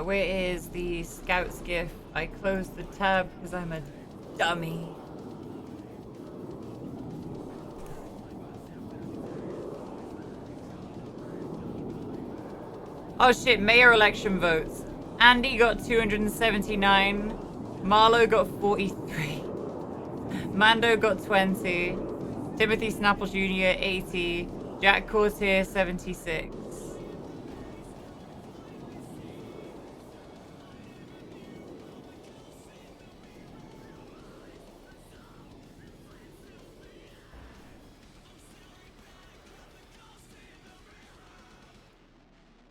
Where is the Scout's gift? I closed the tab because I'm a dummy. Oh shit, mayor election votes. Andy got 279. Marlo got 43. Mando got 20. Timothy Snapple Jr. 80. Jack Cortier 76.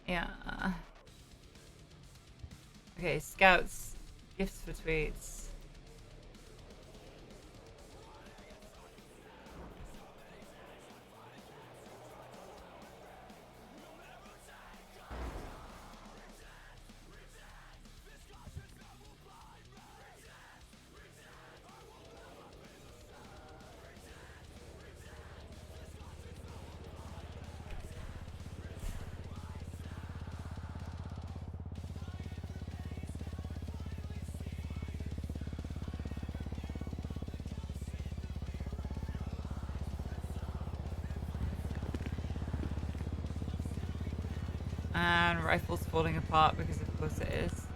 Yeah. Okay, Scouts. Gifts for tweets. And rifle's falling apart because of course it is.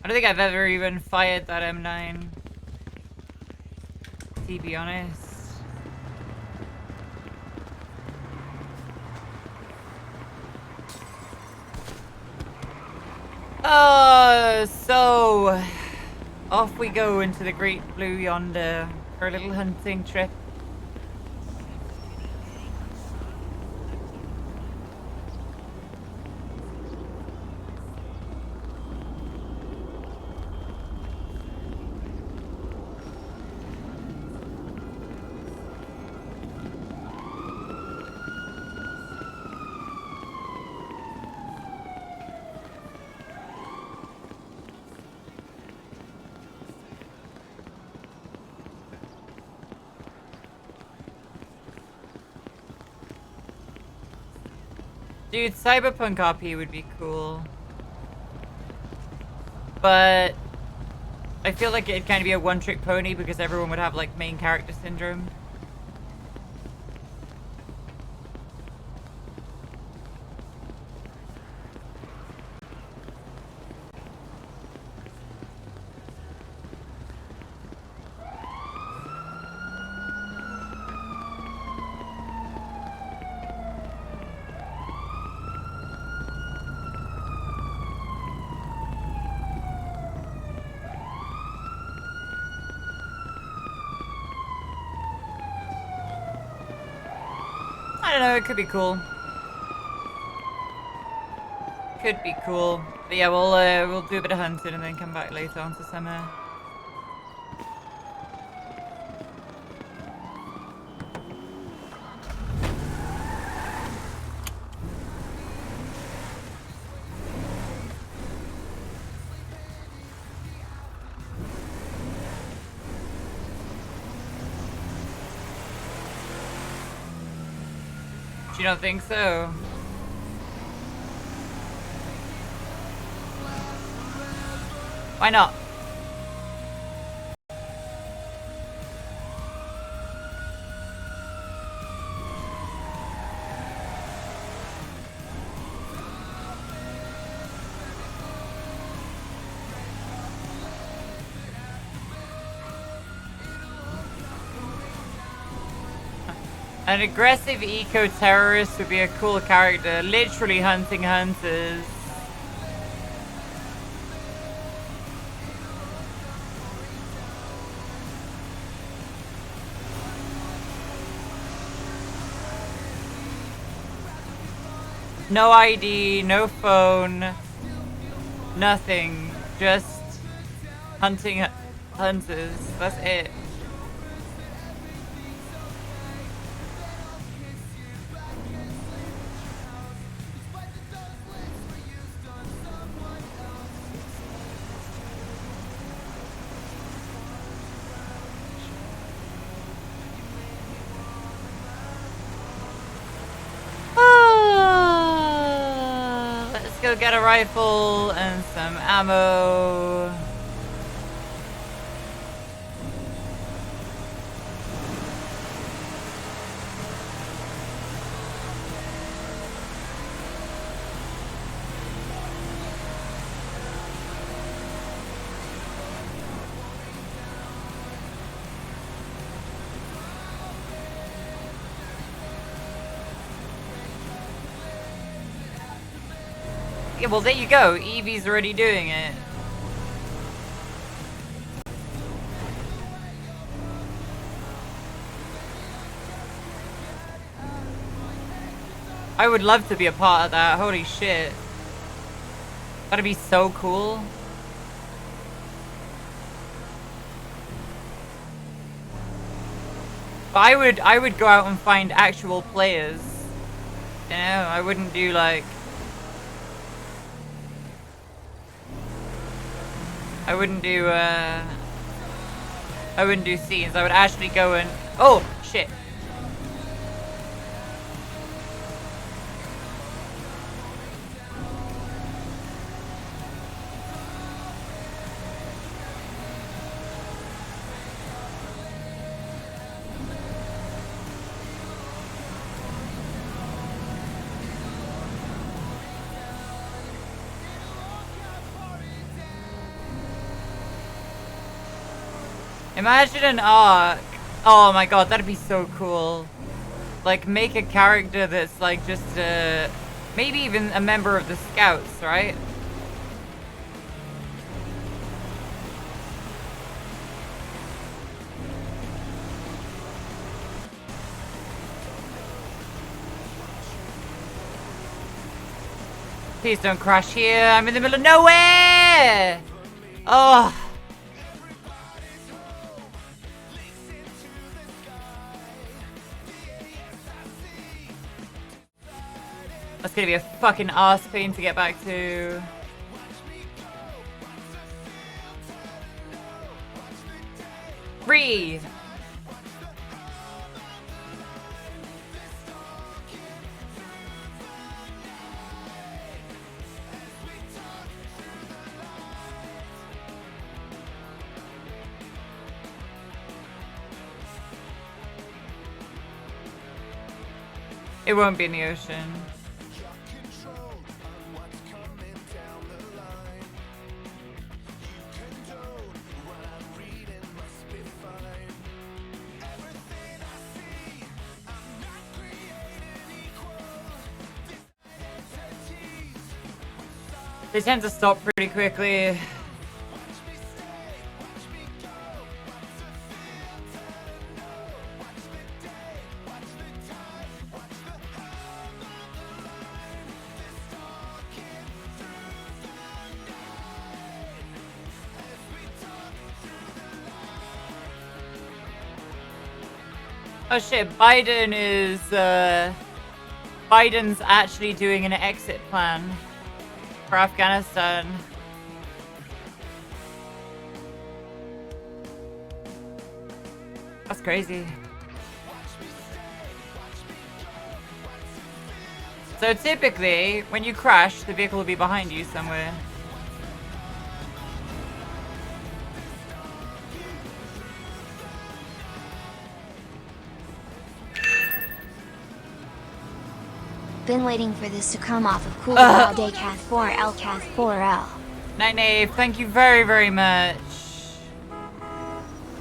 I don't think I've ever even fired that M9. To be honest. So off we go into the great blue yonder for a little hunting trip. Dude, Cyberpunk RP would be cool. But I feel like it'd kind of be a one-trick pony because everyone would have like main character syndrome. I don't know, it could be cool. Could be cool. But yeah, we'll do a bit of hunting and then come back later on to summer. You don't think so? Why not? An aggressive eco-terrorist would be a cool character, literally hunting hunters. No ID, no phone, nothing. Just hunting hunters. That's it. Let's go get a rifle and some ammo. Yeah, well, there you go. Evie's already doing it. I would love to be a part of that. Holy shit. That'd be so cool. But I would go out and find actual players. You know, I wouldn't do like... I wouldn't do scenes. I would actually go and... Oh, shit. Imagine an arc. Oh my god, that'd be so cool. Like, make a character that's like just maybe even a member of the Scouts, right? Please don't crash here. I'm in the middle of nowhere. Oh. That's gonna be a fucking ass pain to get back to. Breathe. It won't be in the ocean. They tend to stop pretty quickly. Oh shit, Biden's actually doing an exit plan for Afghanistan. That's crazy. So typically, when you crash, the vehicle will be behind you somewhere. Been waiting for this to come off of cool all day. CathFawr CathFawr. Night Nave, thank you very, very much.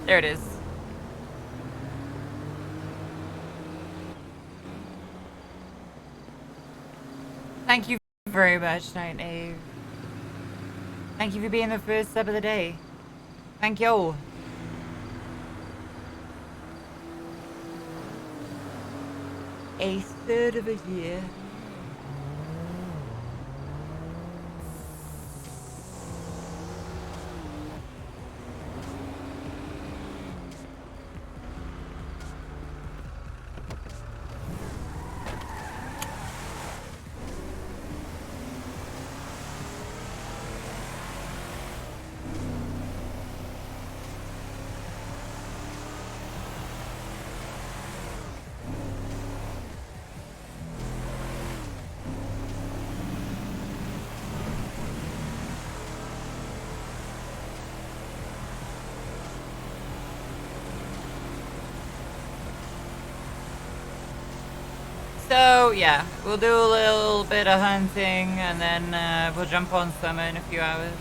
There it is. Thank you very much, Night Nave. Thank you for being the first sub of the day. Thank you. A third of a year. So, yeah, we'll do a little bit of hunting, and then we'll jump on summer in a few hours.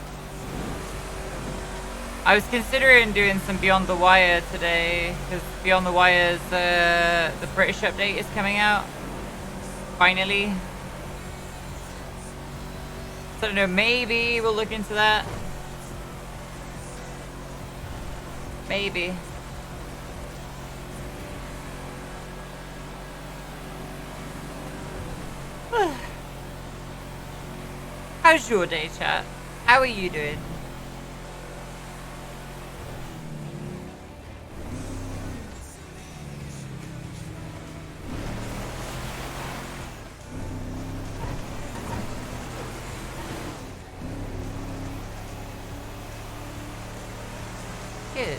I was considering doing some Beyond the Wire today, because Beyond the Wire's, the British update is coming out. Finally. So I don't know, maybe we'll look into that. Maybe. How's your day, chat? How are you doing? Good.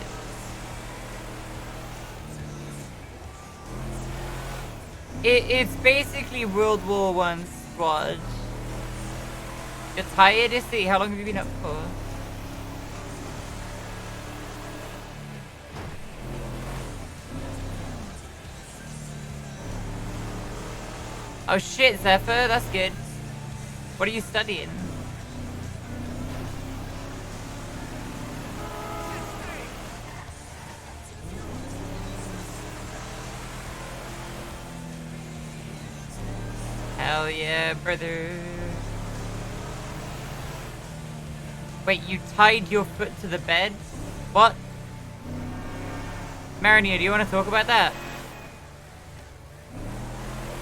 It's basically World War I squad. You're tired, you see? How long have you been up for? Oh shit, Zephyr, that's good. What are you studying? Hell yeah, brother. Wait, you tied your foot to the bed? What? Marinier, do you want to talk about that?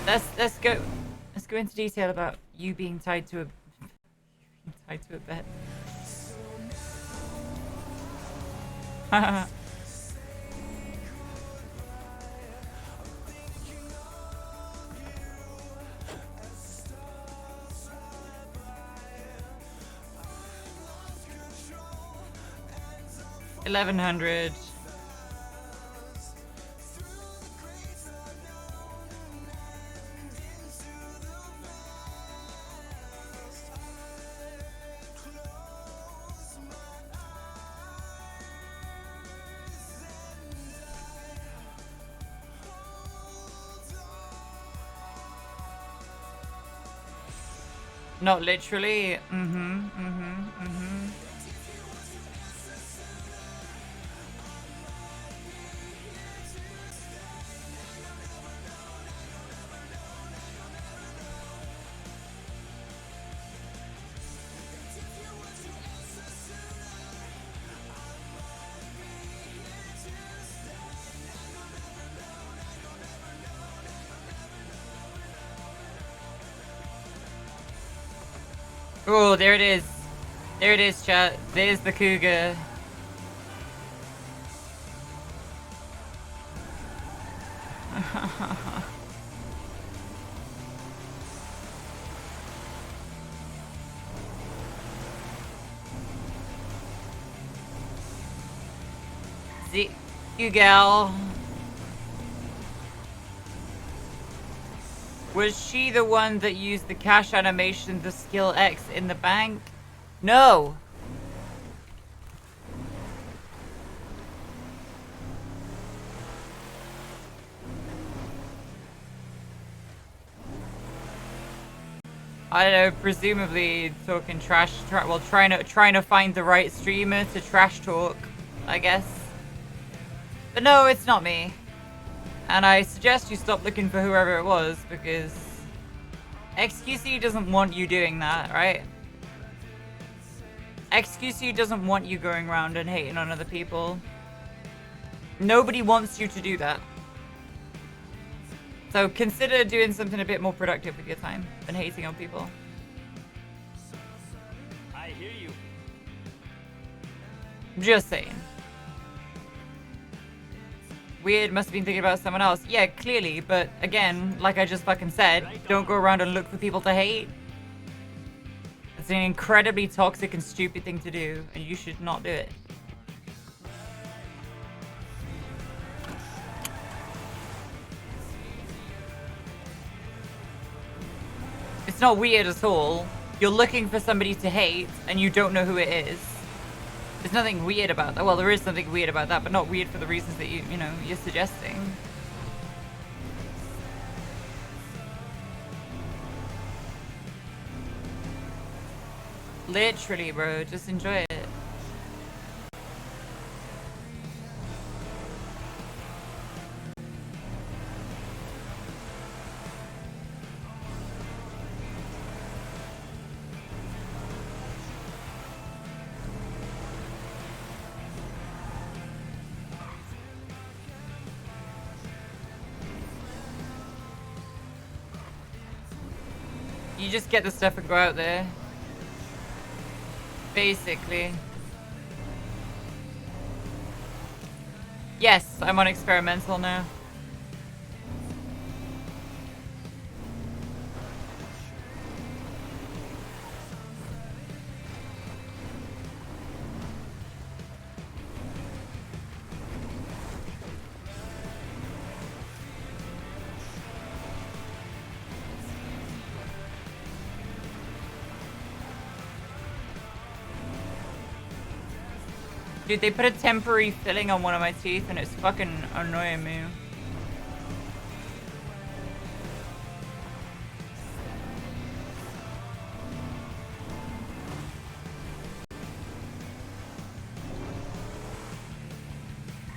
Let's go into detail about you being tied to a bed. Haha. $1,100. Not literally. Oh, there it is. There it is, chat. There's the cougar. The cougar. Was she the one that used the cash animation, the skill X in the bank? No! I don't know, presumably talking trash, well, trying to find the right streamer to trash talk, I guess. But no, it's not me. And I suggest you stop looking for whoever it was, because XQC doesn't want you doing that, right? XQC doesn't want you going around and hating on other people. Nobody wants you to do that. So consider doing something a bit more productive with your time than hating on people. I hear you. Just saying. Weird, must have been thinking about someone else. Yeah, clearly, but again, like I just fucking said, don't go around and look for people to hate. It's an incredibly toxic and stupid thing to do, and you should not do it. It's not weird at all. You're looking for somebody to hate, and you don't know who it is. There's nothing weird about that. Well, there is something weird about that, but not weird for the reasons that you're suggesting. Literally, bro. Just enjoy it. You just get the stuff and go out there. Basically. Yes, I'm on experimental now. Dude, they put a temporary filling on one of my teeth and it's fucking annoying me.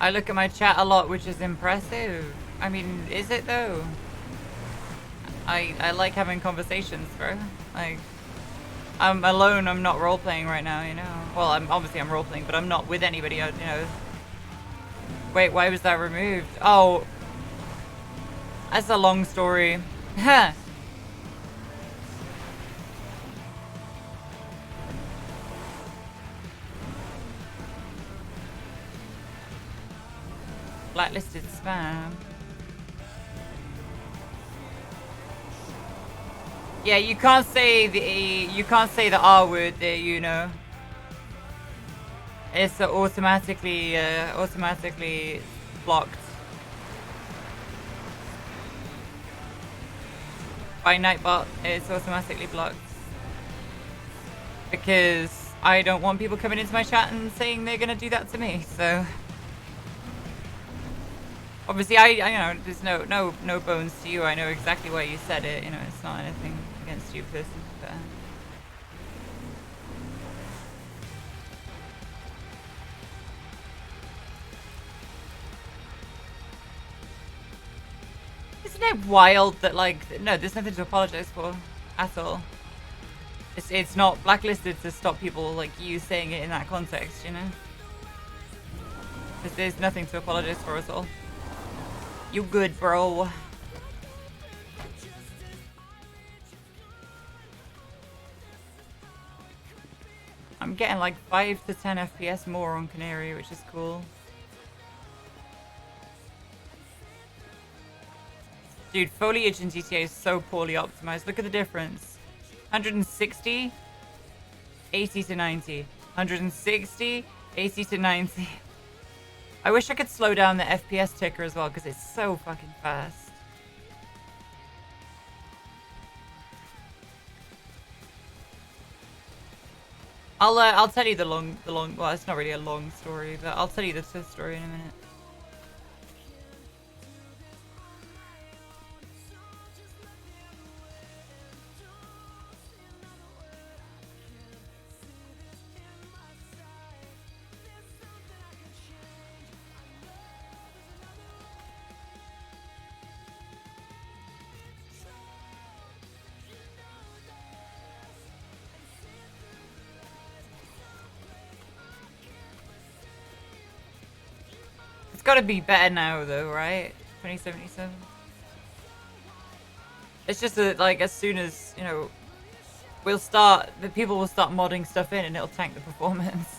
I look at my chat a lot, which is impressive. I mean, is it though? I like having conversations, bro. Like, I'm alone, I'm not role-playing right now, you know? Well, I'm role-playing, but I'm not with anybody, you know? Wait, why was that removed? Oh. That's a long story. Huh. Blacklisted spam. Yeah, you can't say the R word there, you know. It's automatically blocked by Nightbot. It's automatically blocked because I don't want people coming into my chat and saying they're gonna do that to me. So obviously, I you know, there's no bones to you. I know exactly why you said it. You know, it's not anything against you personally. But isn't it wild that, like, no, there's nothing to apologize for at all. It's not blacklisted to stop people like you saying it in that context, you know? There's nothing to apologize for at all. You good, bro. I'm getting like 5 to 10 FPS more on Canary, which is cool. Dude, foliage in GTA is so poorly optimized. Look at the difference. 160, 80 to 90. 160, 80 to 90. I wish I could slow down the FPS ticker as well, because it's so fucking fast. I'll tell you the long, well, it's not really a long story, but I'll tell you the Sith story in a minute. Gotta be better now though, right? 2077. It's just that, like, as soon as, you know, the people will start modding stuff in and it'll tank the performance.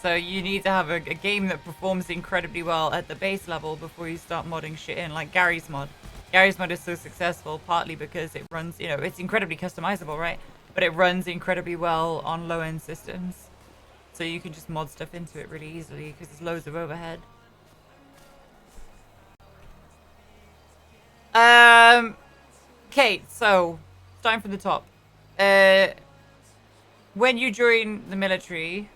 So you need to have a game that performs incredibly well at the base level before you start modding shit in, like Gary's mod. Gary's mod is so successful partly because it runs, you know, it's incredibly customizable, right? But it runs incredibly well on low-end systems. So you can just mod stuff into it really easily because there's loads of overhead. Okay, so starting from the top. When you join the military,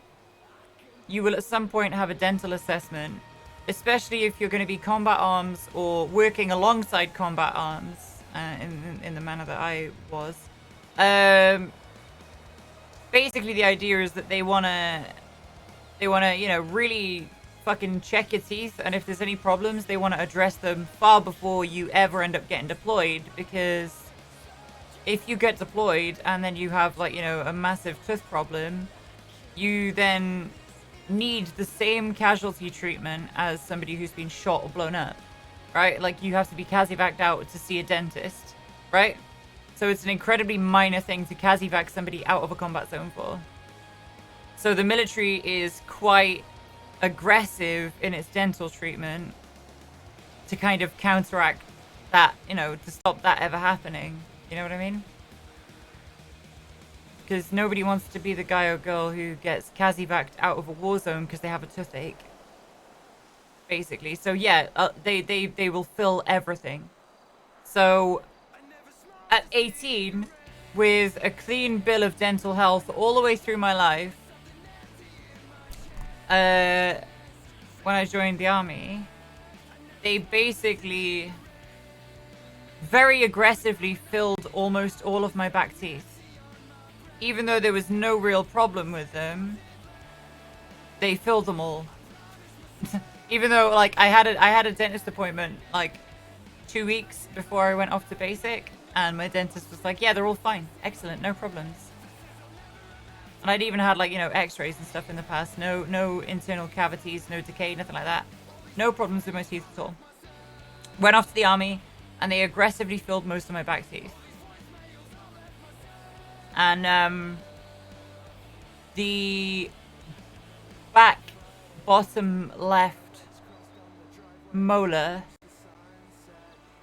you will at some point have a dental assessment, especially if you're going to be combat arms or working alongside combat arms, in the manner that I was. basically the idea is that they wanna, you know, really fucking check your teeth, and if there's any problems, they want to address them far before you ever end up getting deployed, because if you get deployed and then you have, like, you know, a massive tooth problem, you then need the same casualty treatment as somebody who's been shot or blown up, right? Like, you have to be CASEVAC'd out to see a dentist, right? So it's an incredibly minor thing to CASEVAC somebody out of a combat zone for. So the military is quite aggressive in its dental treatment to kind of counteract that, you know, to stop that ever happening. You know what I mean? Because nobody wants to be the guy or girl who gets CASEVAC'd out of a war zone because they have a toothache. Basically. So yeah, they will fill everything. So at 18, with a clean bill of dental health all the way through my life, when I joined the army, they basically very aggressively filled almost all of my back teeth. Even though there was no real problem with them, they filled them all. Even though, like, I had a dentist appointment like 2 weeks before I went off to basic, and my dentist was like, yeah, they're all fine, excellent, no problems. And I'd even had, like, you know, x-rays and stuff in the past. No internal cavities, no decay, nothing like that. No problems with my teeth at all. Went off to the army, and they aggressively filled most of my back teeth. And the back bottom left molar,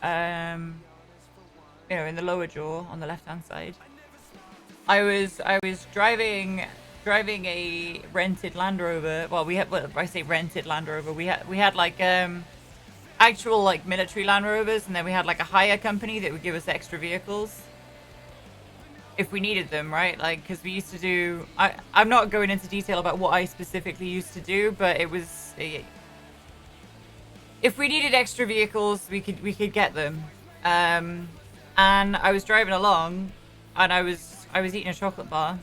you know, in the lower jaw on the left-hand side, I was driving a rented Land Rover. Well, we had, well, I say rented Land Rover. We had like actual, like, military Land Rovers, and then we had like a hire company that would give us extra vehicles if we needed them, right? Like, because we used to do. I'm not going into detail about what I specifically used to do, but it was if we needed extra vehicles, we could get them. And I was driving along, and I was eating a chocolate bar,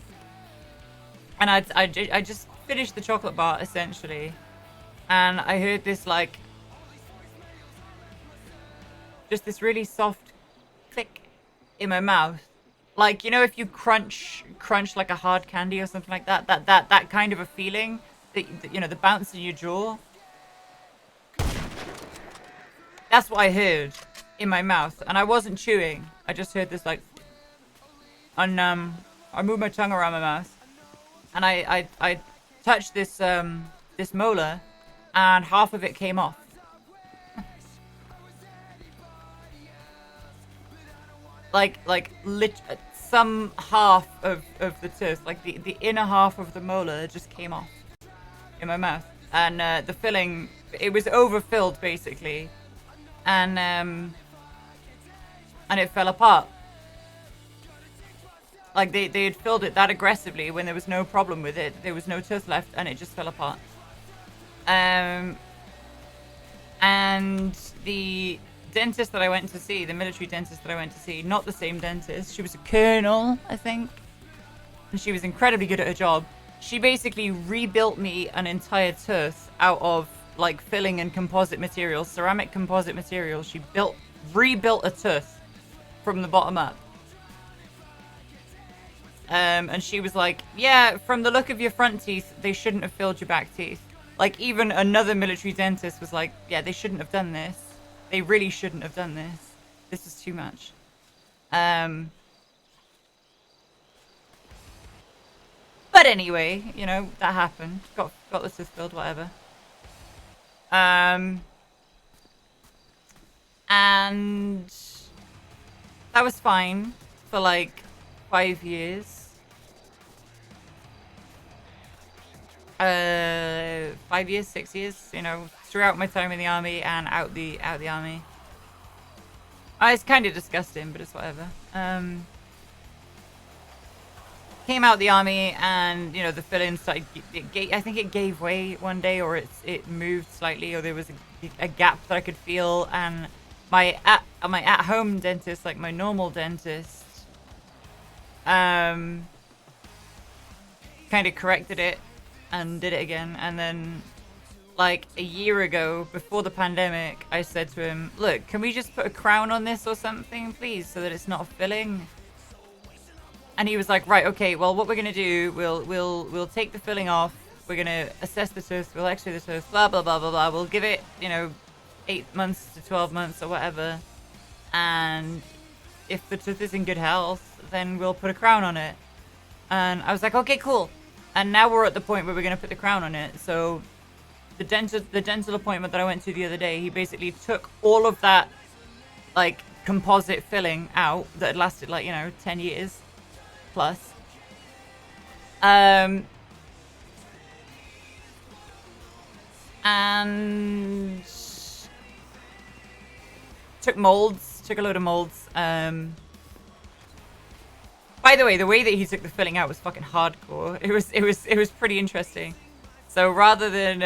and I just finished the chocolate bar essentially, and I heard this, like, just this really soft click in my mouth, like, you know, if you crunch like a hard candy or something like that, that kind of a feeling, that, you know, the bounce in your jaw. That's what I heard in my mouth, and I wasn't chewing. I just heard this, like. And I moved my tongue around my mouth, and I touched this this molar, and half of it came off. Some half of the tooth, like the inner half of the molar, just came off in my mouth, and the filling, it was overfilled basically, and it fell apart. Like, they had filled it that aggressively when there was no problem with it. There was no tooth left, and it just fell apart. And the dentist that I went to see, the military dentist that I went to see, not the same dentist. She was a colonel, I think. And she was incredibly good at her job. She basically rebuilt me an entire tooth out of, like, filling and composite materials, ceramic composite materials. She rebuilt a tooth from the bottom up. And she was like, yeah, from the look of your front teeth, they shouldn't have filled your back teeth. Like, even another military dentist was like, yeah, they shouldn't have done this. They really shouldn't have done this. This is too much. But anyway, you know, that happened. Got the tooth filled, whatever. And that was fine for, like, 5 years. 5 years, 6 years, you know, throughout my time in the army and out the army. It's kind of disgusting, but it's whatever. Came out the army, and, you know, the fill-in started. I think it gave way one day, or it moved slightly, or there was a gap that I could feel, and my at-home dentist, like my normal dentist, kind of corrected it and did it again. And then like a year ago, before the pandemic, I said to him, look, can we just put a crown on this or something, please, so that it's not filling? And he was like, right, okay, well, what we're gonna do, we'll take the filling off, we're gonna assess the tooth, we'll x-ray the tooth, blah blah blah blah blah. We'll give it, you know, 8 months to 12 months or whatever, and if the tooth is in good health, then we'll put a crown on it. And I was like, okay, cool. And now we're at the point where we're gonna put the crown on it. So the dental appointment that I went to the other day, he basically took all of that like composite filling out that had lasted like, you know, 10 years plus. And took molds, took a load of molds. By the way that he took the filling out was fucking hardcore. It was pretty interesting. So rather than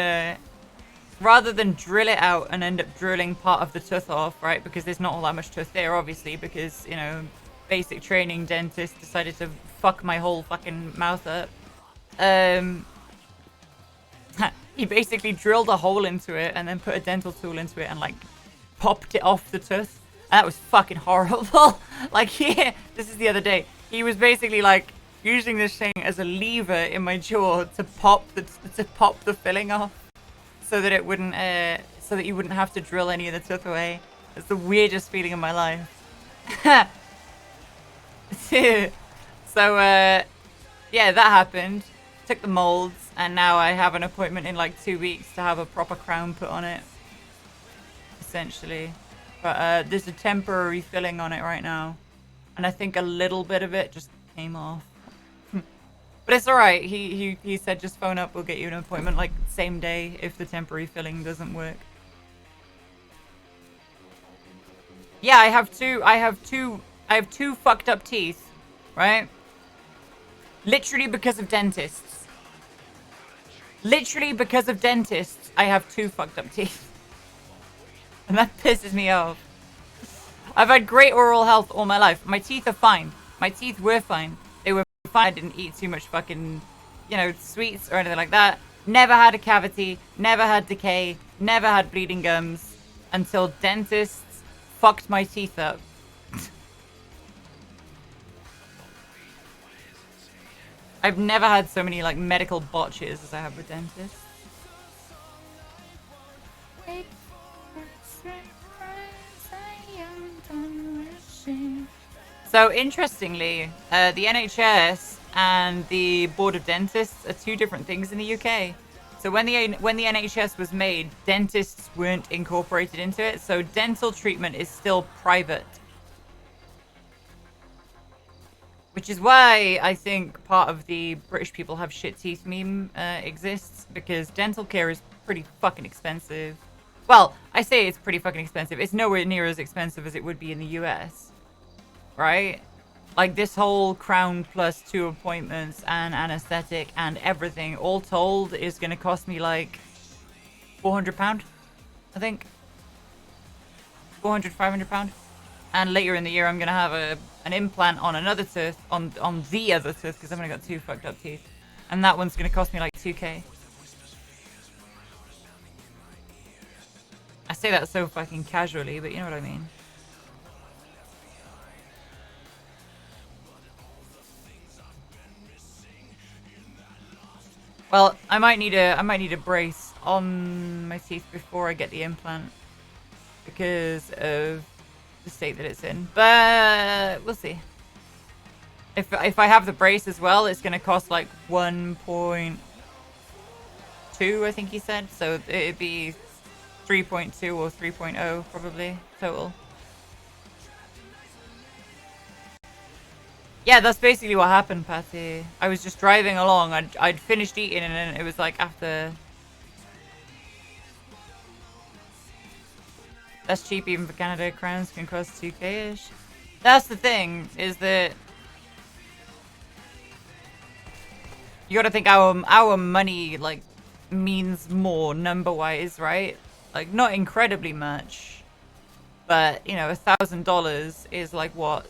drill it out and end up drilling part of the tooth off, right? Because there's not all that much tooth there, obviously, because, you know, basic training dentist decided to fuck my whole fucking mouth up. He basically drilled a hole into it and then put a dental tool into it and like popped it off the tooth. And that was fucking horrible. Like, yeah, this is the other day. He was basically like using this thing as a lever in my jaw to pop the filling off, so that it wouldn't, so that you wouldn't have to drill any of the tooth away. It's the weirdest feeling in my life. So, yeah, that happened. Took the molds, and now I have an appointment in like 2 weeks to have a proper crown put on it, essentially. But there's a temporary filling on it right now, and I think a little bit of it just came off. But it's alright. He said just phone up, we'll get you an appointment like same day if the temporary filling doesn't work. Yeah, I have two fucked up teeth, right? Literally because of dentists. Literally because of dentists, I have 2 fucked up teeth. And that pisses me off. I've had great oral health all my life. My teeth are fine. My teeth were fine. They were fine. I didn't eat too much fucking, you know, sweets or anything like that. Never had a cavity. Never had decay. Never had bleeding gums. Until dentists fucked my teeth up. I've never had so many like medical botches as I have with dentists. So interestingly, the NHS and the Board of Dentists are 2 different things in the UK. So when the NHS was made, dentists weren't incorporated into it. So dental treatment is still private. Which is why I think part of the British people have shit teeth meme exists, because dental care is pretty fucking expensive. Well, I say it's pretty fucking expensive. It's nowhere near as expensive as it would be in the US, right? Like this whole crown plus 2 appointments and anesthetic and everything, all told, is going to cost me like £400, I think. £400, £500. And later in the year, I'm going to have an implant on another tooth, on the other tooth, because I've only got 2 fucked up teeth. And that one's going to cost me like 2k. I say that so fucking casually, but you know what I mean. Well, I might need a brace on my teeth before I get the implant, because of the state that it's in, but we'll see. If I have the brace as well, it's gonna cost like 1.2, I think he said, so it'd be 3.2 or 3.0 probably total. Yeah, that's basically what happened, Patty. I was just driving along, I'd finished eating, and then it was like after. That's cheap even for Canada. Crowns can cost 2k-ish. That's the thing, is that you gotta think our money, like, means more number-wise, right? Like, not incredibly much, but, you know, $1,000 is like, what,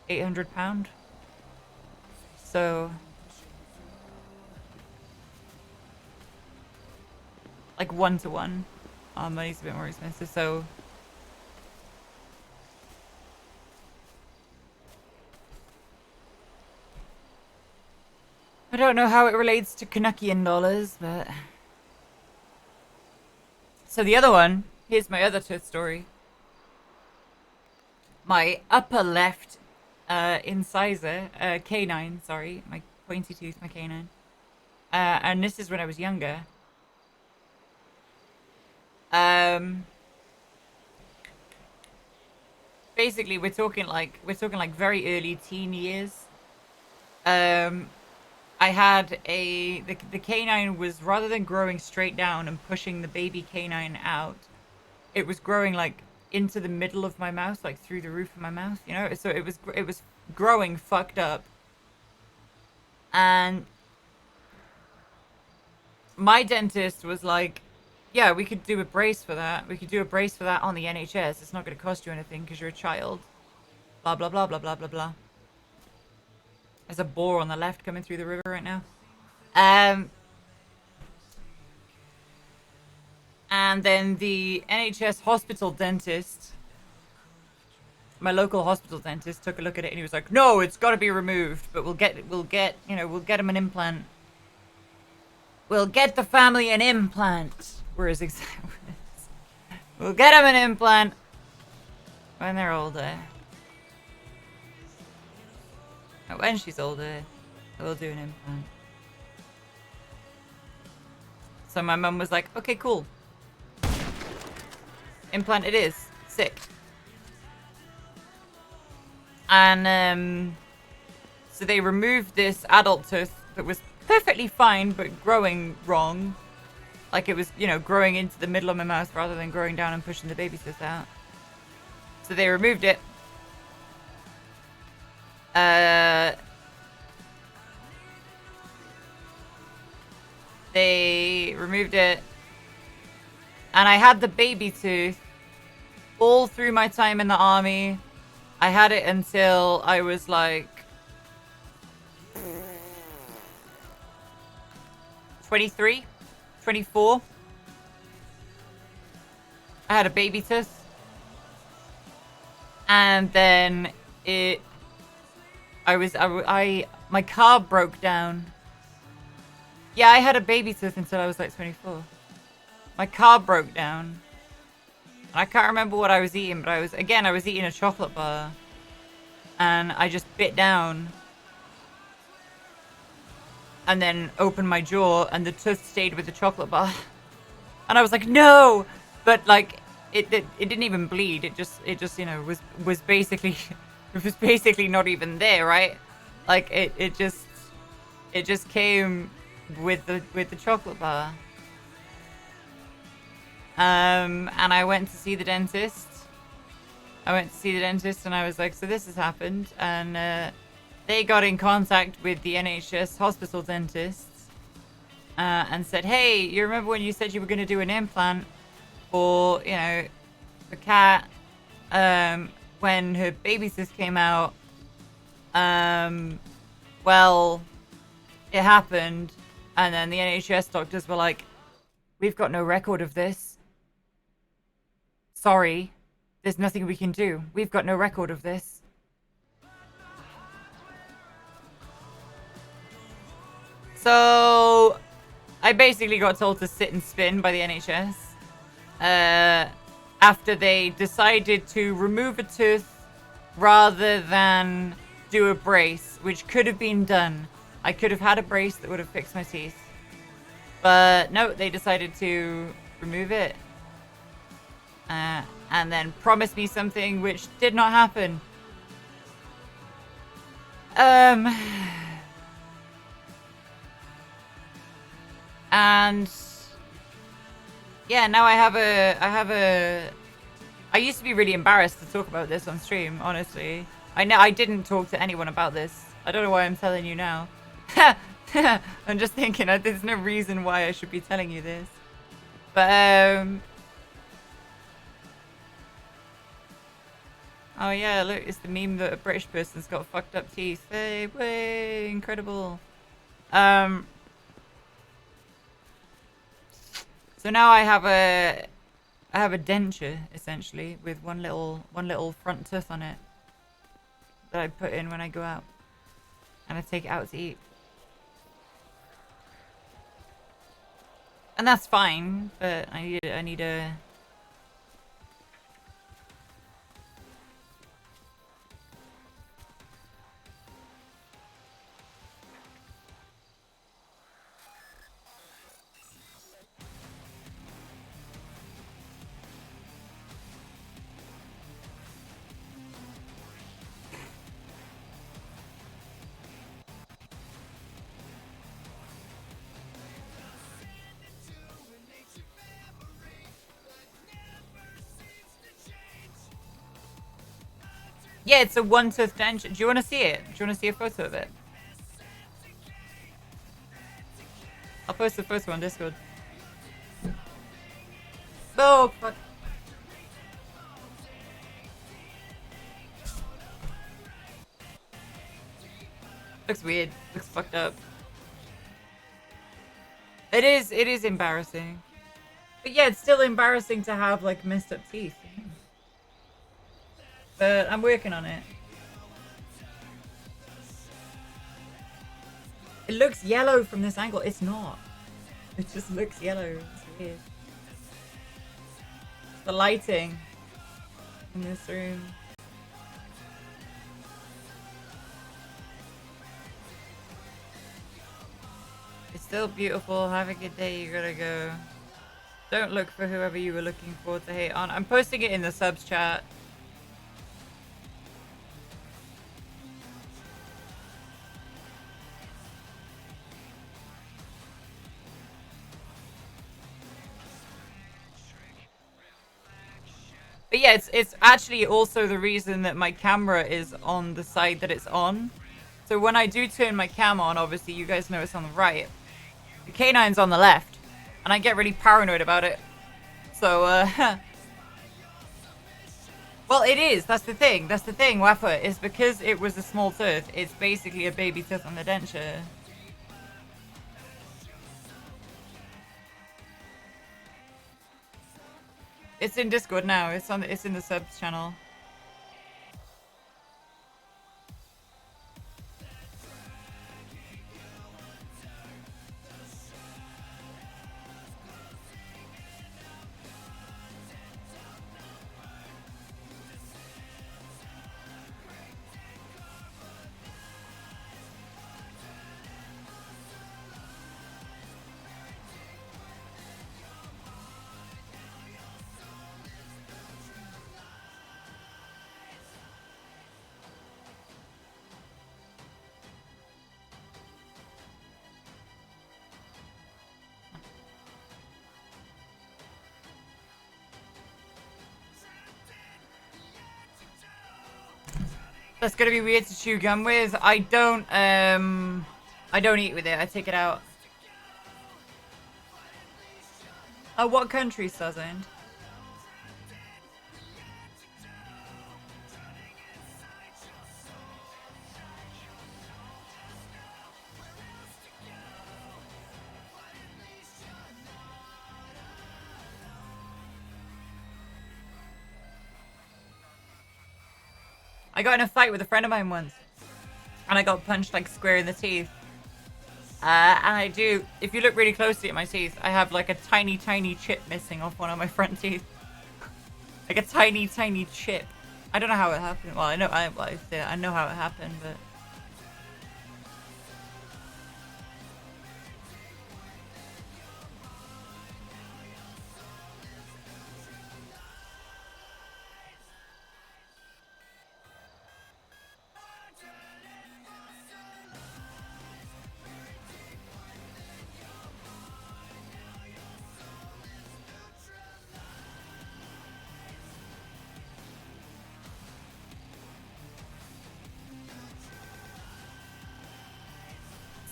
£800? So like 1-to-1. Money's a bit more expensive, so. I don't know how it relates to Canuckian dollars, but. So the other one, here's my other tooth story. My upper left incisor, canine, sorry, my pointy tooth, my canine. And this is when I was younger. Basically, we're talking like very early teen years. I had the canine was, rather than growing straight down and pushing the baby canine out, it was growing like into the middle of my mouth, like through the roof of my mouth, you know? So it was growing fucked up. And my dentist was like, yeah, we could do a brace for that. We could do a brace for that on the NHS. It's not going to cost you anything because you're a child. Blah, blah, blah, blah, blah, blah, blah. There's a boar on the left coming through the river right now. And then the NHS hospital dentist, my local hospital dentist, took a look at it and he was like, no, it's got to be removed, but we'll get him an implant. We'll get the family an implant. Were his exact words. We'll get him an implant when they're older. And when she's older, we'll do an implant. So my mum was like, okay, cool. Implant it is. Sick. And so they removed this adult tooth that was perfectly fine but growing wrong. Like it was, you know, growing into the middle of my mouth rather than growing down and pushing the baby tooth out. So they removed it. They removed it. And I had the baby tooth all through my time in the army. I had it until I was like 23, 24. I had a baby tooth. And then my car broke down. Yeah, I had a baby tooth until I was like 24. My car broke down. I can't remember what I was eating, but I was eating a chocolate bar. And I just bit down. And then opened my jaw, and the tooth stayed with the chocolate bar. And I was like, no! But like, it didn't even bleed. It just you know was basically not even there, right? Like it just came with the chocolate bar. And I went to see the dentist. And I was like, so this has happened. And they got in contact with the NHS hospital dentists and said, hey, you remember when you said you were going to do an implant for, you know, for Kat when her baby cyst came out? Well, it happened. And then the NHS doctors were like, we've got no record of this. Sorry, there's nothing we can do. We've got no record of this. So I basically got told to sit and spin by the NHS after they decided to remove a tooth rather than do a brace, which could have been done. I could have had a brace that would have fixed my teeth. But no, they decided to remove it. And then promised me something which did not happen. And yeah, now I used to be really embarrassed to talk about this on stream, honestly. I didn't talk to anyone about this. I don't know why I'm telling you now. I'm just thinking there's no reason why I should be telling you this. But oh yeah, look, it's the meme that a British person's got fucked up teeth. Hey, way incredible. So now I have a denture essentially with one little front tooth on it that I put in when I go out, and I take it out to eat. And that's fine, but I need a... Yeah, it's a one-tooth denture. Do you want to see it? Do you want to see a photo of it? I'll post the photo on Discord. Oh, fuck. Looks weird. Looks fucked up. It is embarrassing. But yeah, it's still embarrassing to have, like, messed up teeth. But I'm working on it. It looks yellow from this angle. It's not. It just looks yellow. It's weird. The lighting in this room. It's still beautiful. Have a good day. You gotta go. Don't look for whoever you were looking for to hate on. I'm posting it in the subs chat. But yeah, it's actually also the reason that my camera is on the side that it's on. So when I do turn my cam on, obviously you guys know it's on the right. The canine's on the left. And I get really paranoid about it. So, well, it is. That's the thing. That's the thing, Waffa. Is because it was a small tooth. It's basically a baby tooth on the denture. It's in Discord now. It's in the subs channel. That's gonna be weird to chew gum with. I don't eat with it. I take it out. Oh, what country, Sutherland? I got in a fight with a friend of mine once. And I got punched like square in the teeth. And I do, if you look really closely at my teeth, I have like a tiny, tiny chip missing off one of my front teeth. Like a tiny, tiny chip. I don't know how it happened. Well, I know how it happened, but...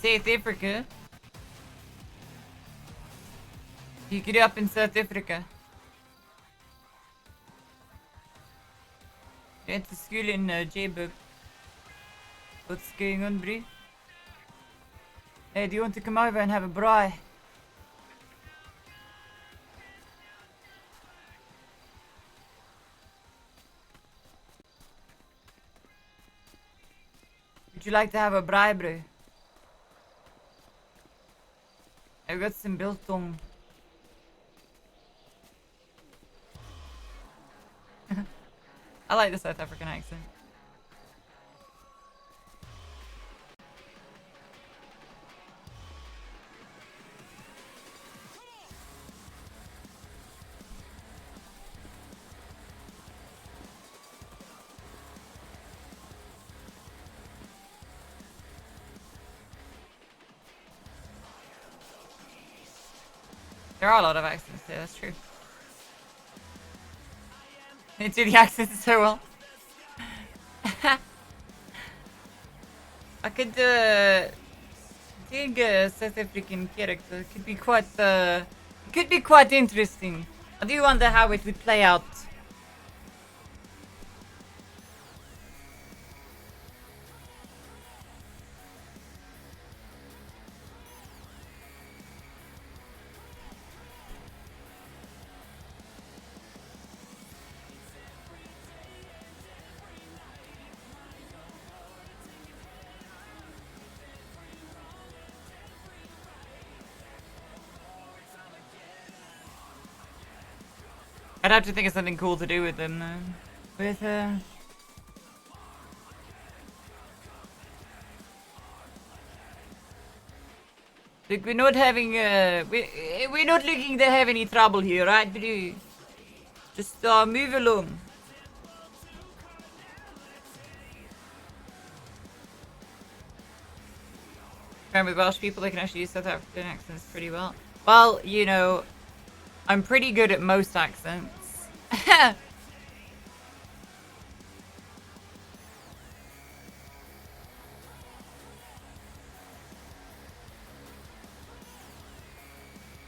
South Africa? You grew up in South Africa? You went to school in Joburg. What's going on, bro? Hey, do you want to come over and have a braai? Would you like to have a bribery? I've got some biltong. I like the South African accent. There are a lot of accents there, that's true. They do the accents so well. I could think a South African character could be quite interesting. I do wonder how it would play out. I'd have to think of something cool to do with them, though. Look, we're not having, we're not looking to have any trouble here, right, Blue? Just, move along. And with Welsh people, they can actually use South African accents pretty well. Well, you know, I'm pretty good at most accents.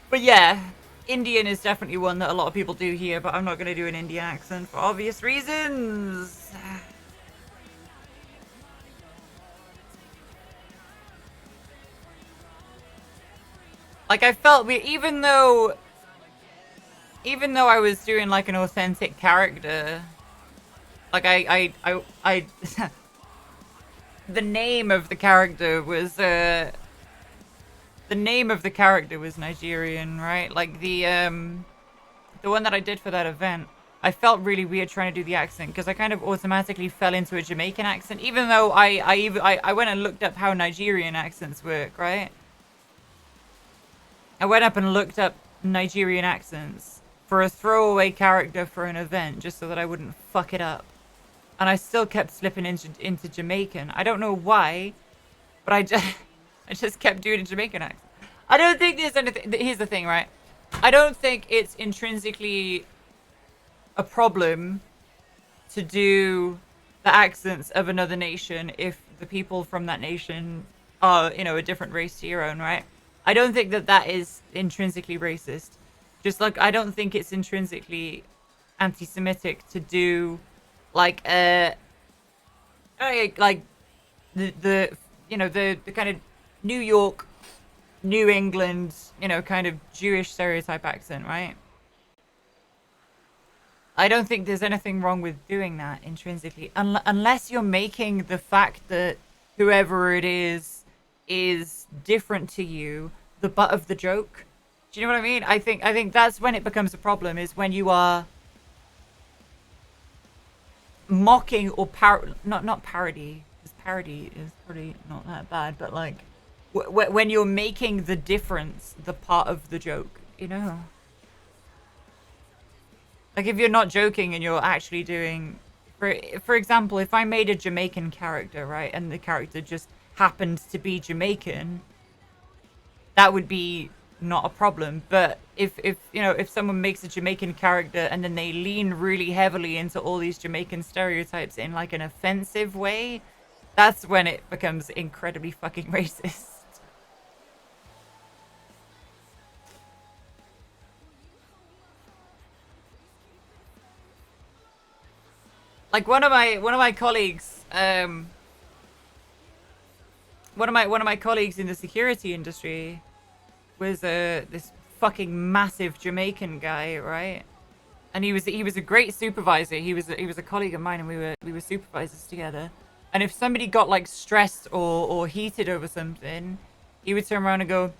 But yeah, Indian is definitely one that a lot of people do here, but I'm not going to do an Indian accent for obvious reasons. Like, I felt even though I was doing like an authentic character, like I the name of the character was Nigerian, right? Like the one that I did for that event, I felt really weird trying to do the accent because I kind of automatically fell into a Jamaican accent, even though I went and looked up how Nigerian accents work, right? I went up and looked up Nigerian accents for a throwaway character for an event just so that I wouldn't fuck it up. And I still kept slipping into Jamaican. I don't know why, but I just kept doing a Jamaican accent. I don't think there's anything... Here's the thing, right? I don't think it's intrinsically a problem to do the accents of another nation if the people from that nation are, you know, a different race to your own, right? I don't think that is intrinsically racist. Just like I don't think it's intrinsically anti-Semitic to do like like the you know the kind of New York, New England, you know, kind of Jewish stereotype accent, right? I don't think there's anything wrong with doing that intrinsically, unless you're making the fact that whoever it is different to you the butt of the joke. Do you know what I mean? I think that's when it becomes a problem, is when you are mocking or not parody, because parody is probably not that bad, but like when you're making the difference the part of the joke, you know? Like if you're not joking and you're actually doing, for example, if I made a Jamaican character, right, and the character just happened to be Jamaican, that would be not a problem. But if you know, if someone makes a Jamaican character and then they lean really heavily into all these Jamaican stereotypes in like an offensive way, that's when it becomes incredibly fucking racist. Like one of my colleagues, one of my colleagues in the security industry was this fucking massive Jamaican guy, right? And he was a great supervisor. He was a colleague of mine, and we were supervisors together. And if somebody got like stressed or heated over something, he would turn around and go,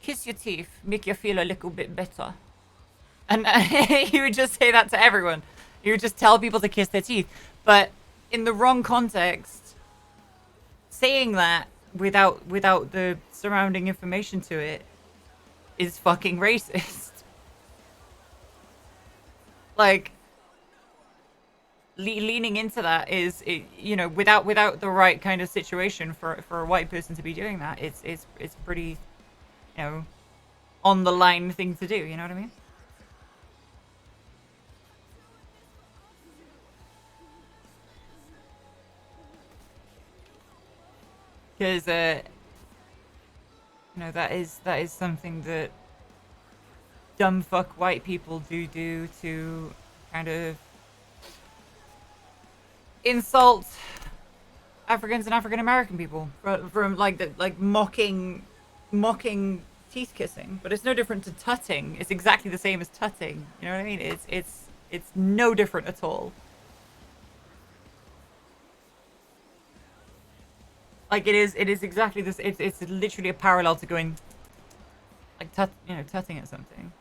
kiss your teeth, make you feel a little bit better. And he would just say that to everyone. He would just tell people to kiss their teeth. But in the wrong context, saying that without the surrounding information to it is fucking racist. Like, leaning into that is, you know, without the right kind of situation for a white person to be doing that, it's pretty, you know, on the line thing to do. You know what I mean? Because you know, that is something that dumb fuck white people do to kind of insult Africans and African American people from like mocking teeth kissing. But it's no different to tutting. It's exactly the same as tutting. You know what I mean? It's no different at all. Like it is exactly this. It's literally a parallel to going like tutting at something.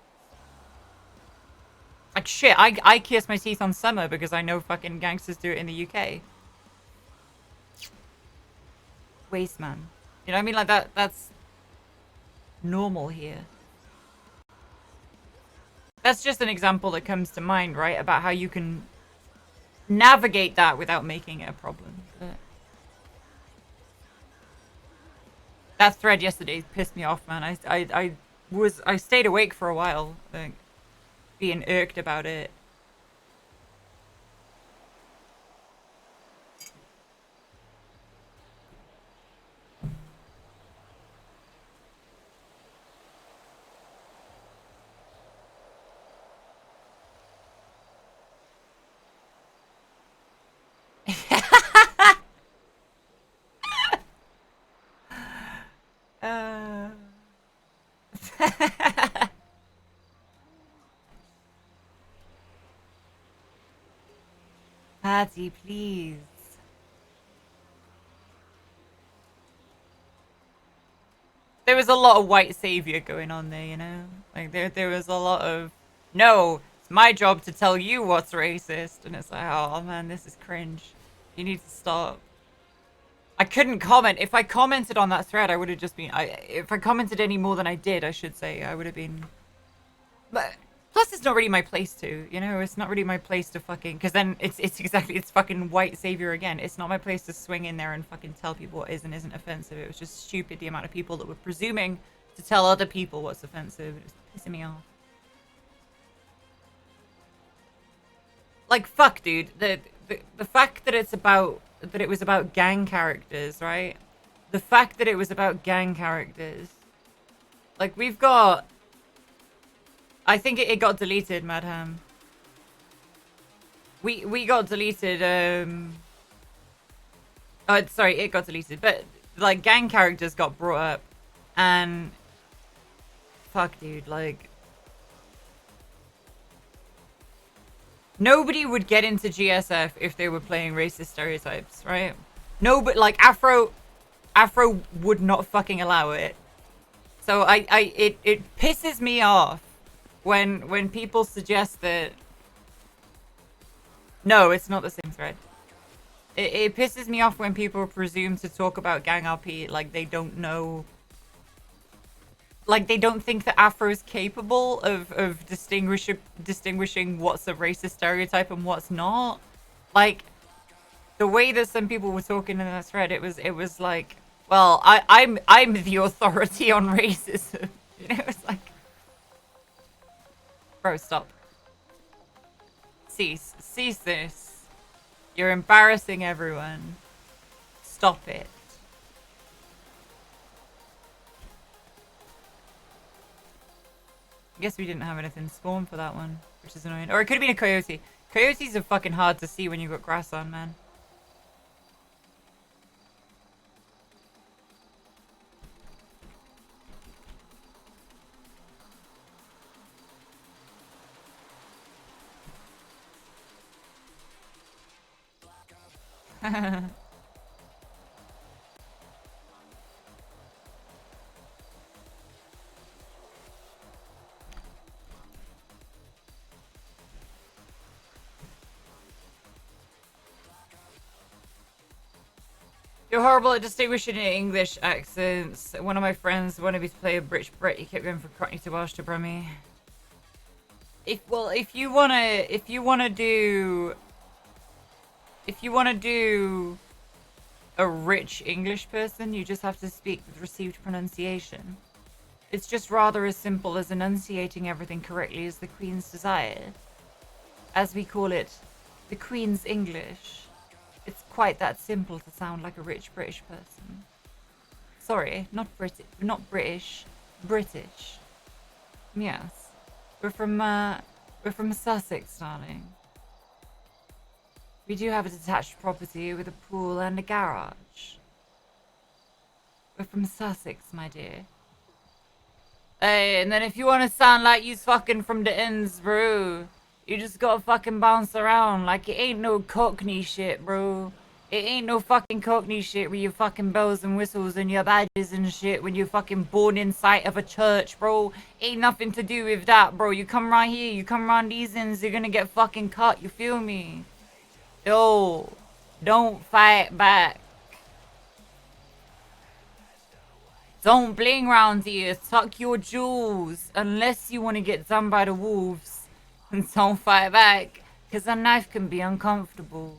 Like shit, I kiss my teeth on summer because I know fucking gangsters do it in the UK. Waste man. You know what I mean? Like that's normal here. That's just an example that comes to mind, right? About how you can navigate that without making it a problem. But that thread yesterday pissed me off, man. I stayed awake for a while, like, being irked about it. Patty, please. There was a lot of white savior going on there, you know? Like there was a lot of, no, it's my job to tell you what's racist. And it's like, oh man, this is cringe. You need to stop. I couldn't comment. If I commented on that thread, I would have just been, if I commented any more than I did, I should say, I would have been, but plus it's not really my place to, you know? It's not really my place to fucking, because then it's exactly, it's fucking white savior again. It's not my place to swing in there and fucking tell people what is and isn't offensive. It was just stupid, the amount of people that were presuming to tell other people what's offensive. It was pissing me off. Like, fuck, dude. The fact that it's about, that it was about gang characters, right? The fact that it was about gang characters. Like, we've got, I think it got deleted, Madham. We got deleted, oh, sorry, it got deleted. But, like, gang characters got brought up. And, fuck, dude, like, nobody would get into GSF if they were playing racist stereotypes, right? No, but, like, Afro would not fucking allow it. So it pisses me off when people suggest that. No, it's not the same thread. It pisses me off when people presume to talk about gang RP like they don't know. Like they don't think that Afro is capable of distinguishing what's a racist stereotype and what's not. Like the way that some people were talking in that thread, it was like, well, I'm the authority on racism. You know, it's like, bro, stop. Cease this. You're embarrassing everyone. Stop it. I guess we didn't have anything spawn for that one, which is annoying. Or it could have been a coyote. Coyotes are fucking hard to see when you've got grass on, man. You're horrible at distinguishing English accents. One of my friends wanted me to play a British Brit. He kept going from Cockney to Welsh to Brummie. If you wanna do a rich English person, you just have to speak with received pronunciation. It's just rather as simple as enunciating everything correctly as the Queen's desired. As we call it, the Queen's English. It's quite that simple to sound like a rich British person. Sorry, not British, British. Yes. We're from Sussex, darling. We do have a detached property with a pool and a garage. We're from Sussex, my dear. Hey, and then if you want to sound like you's fucking from the ends, bro, you just gotta fucking bounce around like it ain't no Cockney shit, bro. It ain't no fucking Cockney shit with your fucking bells and whistles and your badges and shit when you're fucking born in sight of a church, bro. Ain't nothing to do with that, bro. You come right here, you come around these ends, you're gonna get fucking cut, you feel me? Yo, don't fight back. Don't bling round here, tuck your jewels, unless you want to get done by the wolves. And don't fight back, because a knife can be uncomfortable.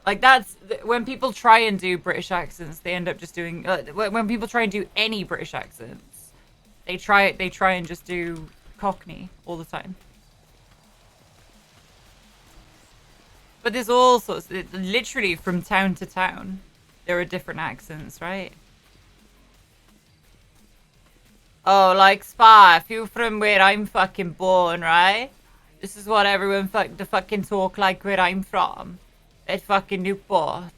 Like that's, when people try and do British accents, they end up just doing, when people try and do any British accents, they try and just do Cockney all the time. But there's all sorts, literally from town to town, there are different accents, right? Oh, like Spa, if you're from where I'm fucking born, right? This is what everyone fucking talk like where I'm from. At fucking Newport.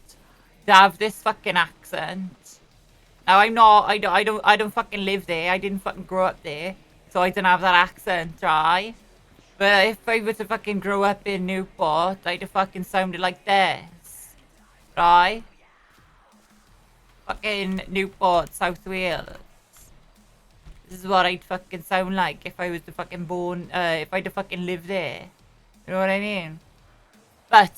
They have this fucking accent. Now I don't fucking live there. I didn't fucking grow up there. So I don't have that accent, right? But if I were to fucking grow up in Newport, I'd have fucking sounded like this. Right? Fucking Newport, South Wales. This is what I'd fucking sound like if I was to fucking born, if I'd have fucking lived there. You know what I mean? But,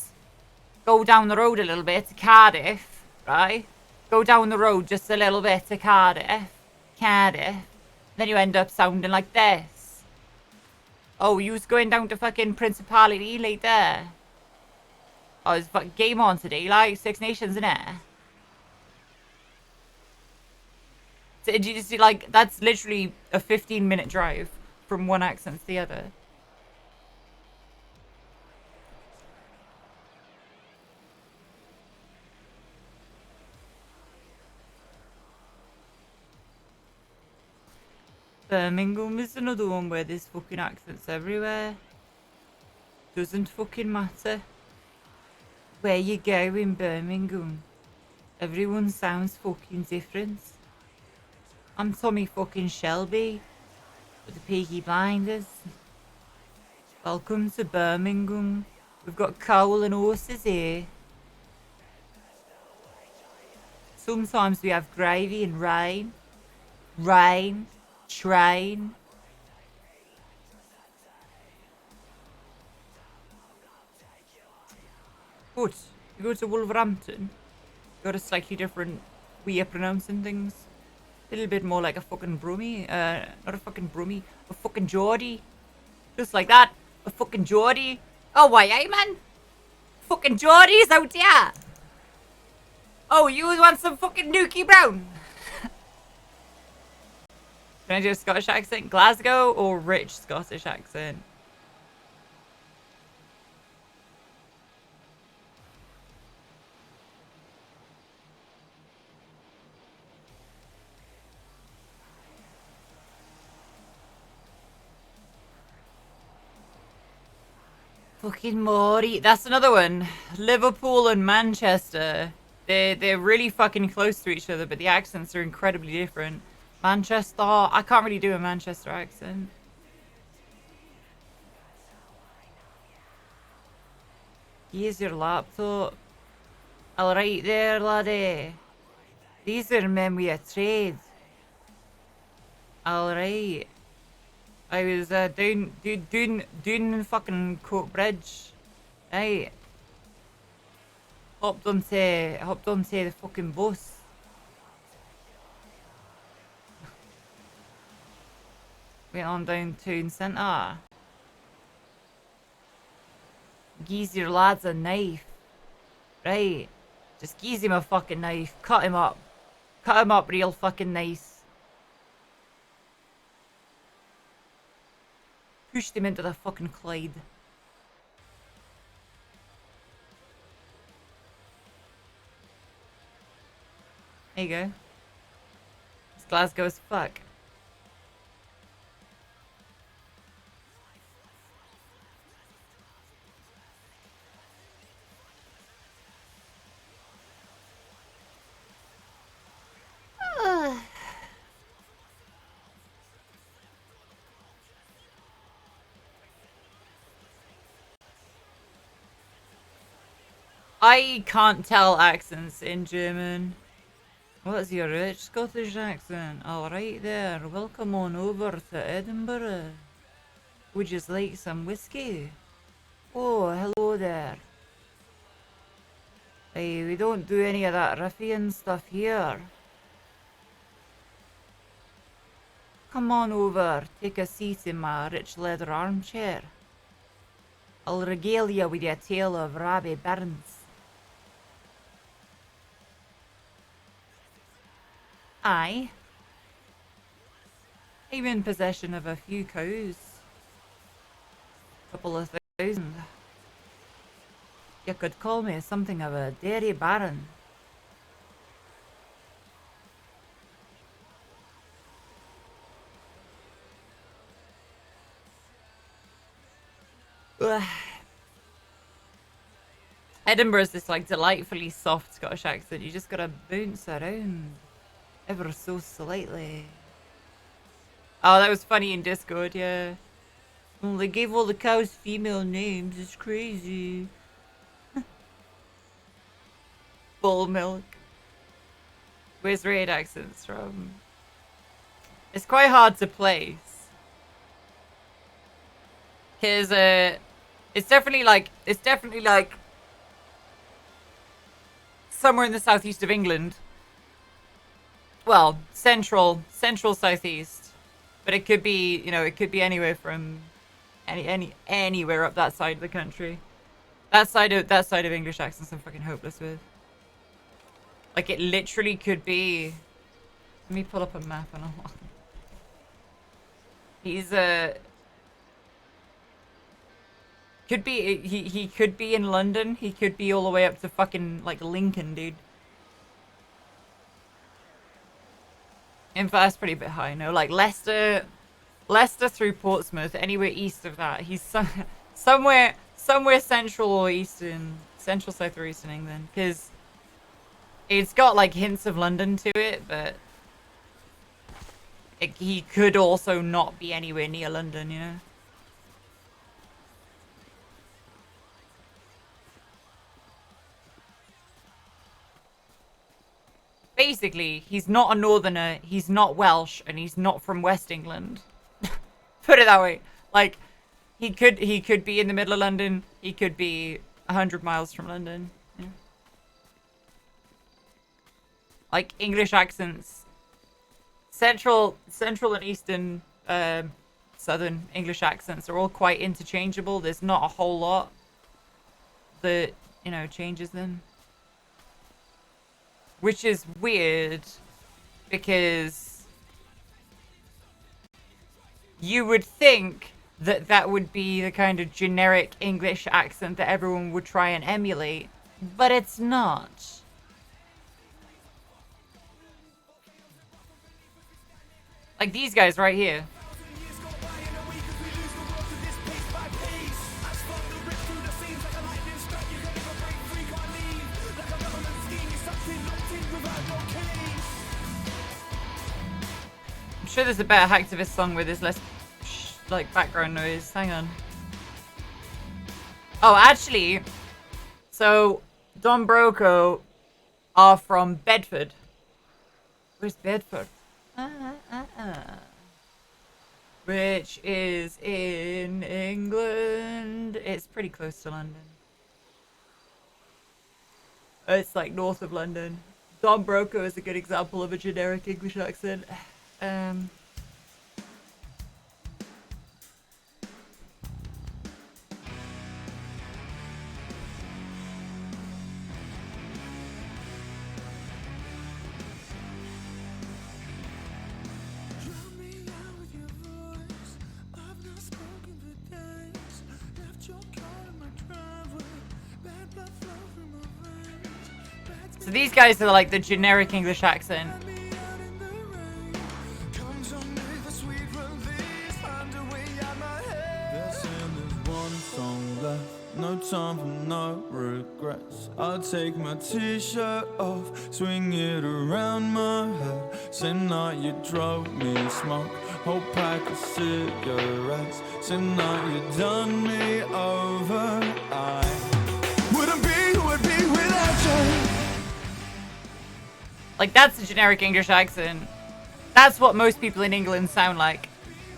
go down the road a little bit to Cardiff, right? Go down the road just a little bit to Cardiff. Then you end up sounding like this. Oh, you was going down to fucking Principality later. Oh, it's fucking game on today, like Six Nations, innit? Did you see, like, that's literally a 15-minute drive from one accent to the other. Birmingham is another one where there's fucking accents everywhere. Doesn't fucking matter where you go in Birmingham. Everyone sounds fucking different. I'm Tommy fucking Shelby with the Peaky Blinders. Welcome to Birmingham. We've got coal and horses here. Sometimes we have gravy and rain. Rain. Train. But you go to Wolverhampton, you got a slightly different way of pronouncing things. A little bit more like a fucking Brummie. Not a fucking Brummie. A fucking Geordie. Just like that. A fucking Geordie. Oh, why, eh, man? Fucking Geordies out here. Oh, you want some fucking Nuki Brown? Can I do a Scottish accent? Glasgow or rich Scottish accent? Fucking Maury. That's another one. Liverpool and Manchester. They're really fucking close to each other, but the accents are incredibly different. Manchester. I can't really do a Manchester accent. Here's your laptop. All right there, laddie. These are men with a trade. All right. I was doing fucking Coke Bridge. Right. hopped onto the fucking bus. Went on down town centre. Gives your lads a knife. Right. Just gives him a fucking knife. Cut him up. Cut him up real fucking nice. Pushed him into the fucking Clyde. There you go. It's Glasgow as fuck. I can't tell accents in German. What's your rich Scottish accent? All right there. Welcome on over to Edinburgh. Would you like some whiskey? Oh, hello there. Hey, we don't do any of that ruffian stuff here. Come on over, take a seat in my rich leather armchair. I'll regale you with a tale of Rabbie Burns. Aye. I'm in possession of a few cows. Couple of thousand. You could call me something of a dairy baron. Ugh. Edinburgh's this like delightfully soft Scottish accent. You just gotta bounce around ever so slightly. Oh, that was funny in Discord, yeah. Well, they gave all the cows female names. It's crazy. Bull milk. Where's raid accents from? It's quite hard to place. Here's it's definitely like somewhere in the southeast of England. Well, central southeast. But it could be, it could be anywhere from anywhere up that side of the country. That side of English accents I'm fucking hopeless with. Like it literally could be. Let me pull up a map and I'll. He's could be he could be in London. He could be all the way up to fucking like Lincoln, dude. In fact, that's pretty bit high, no? Like Leicester through Portsmouth, anywhere east of that. He's somewhere central or eastern, central south or eastern England, because it's got like hints of London to it, but he could also not be anywhere near London, you know? Basically, he's not a northerner, he's not Welsh, and he's not from West England. Put it that way. Like, he could be in the middle of London, he could be 100 miles from London. Yeah. Like, English accents. Central and eastern, southern English accents are all quite interchangeable. There's not a whole lot that, changes them. Which is weird, because you would think that that would be the kind of generic English accent that everyone would try and emulate, but it's not. Like these guys right here. I'm sure there's a better hacktivist song where there's less like background noise. Hang on. Oh, actually, so Don Broco are from Bedford. Where's Bedford? Which is in England. It's pretty close to London. It's like north of London. Don Broco is a good example of a generic English accent. So these guys are like the generic English accent. No time for no regrets. I'll take my t-shirt off, swing it around my head. Same night you drove me smoke, whole pack of cigarettes. Same night you done me over. I wouldn't be who I'd be without you. Like, that's a generic English accent. That's what most people in England sound like.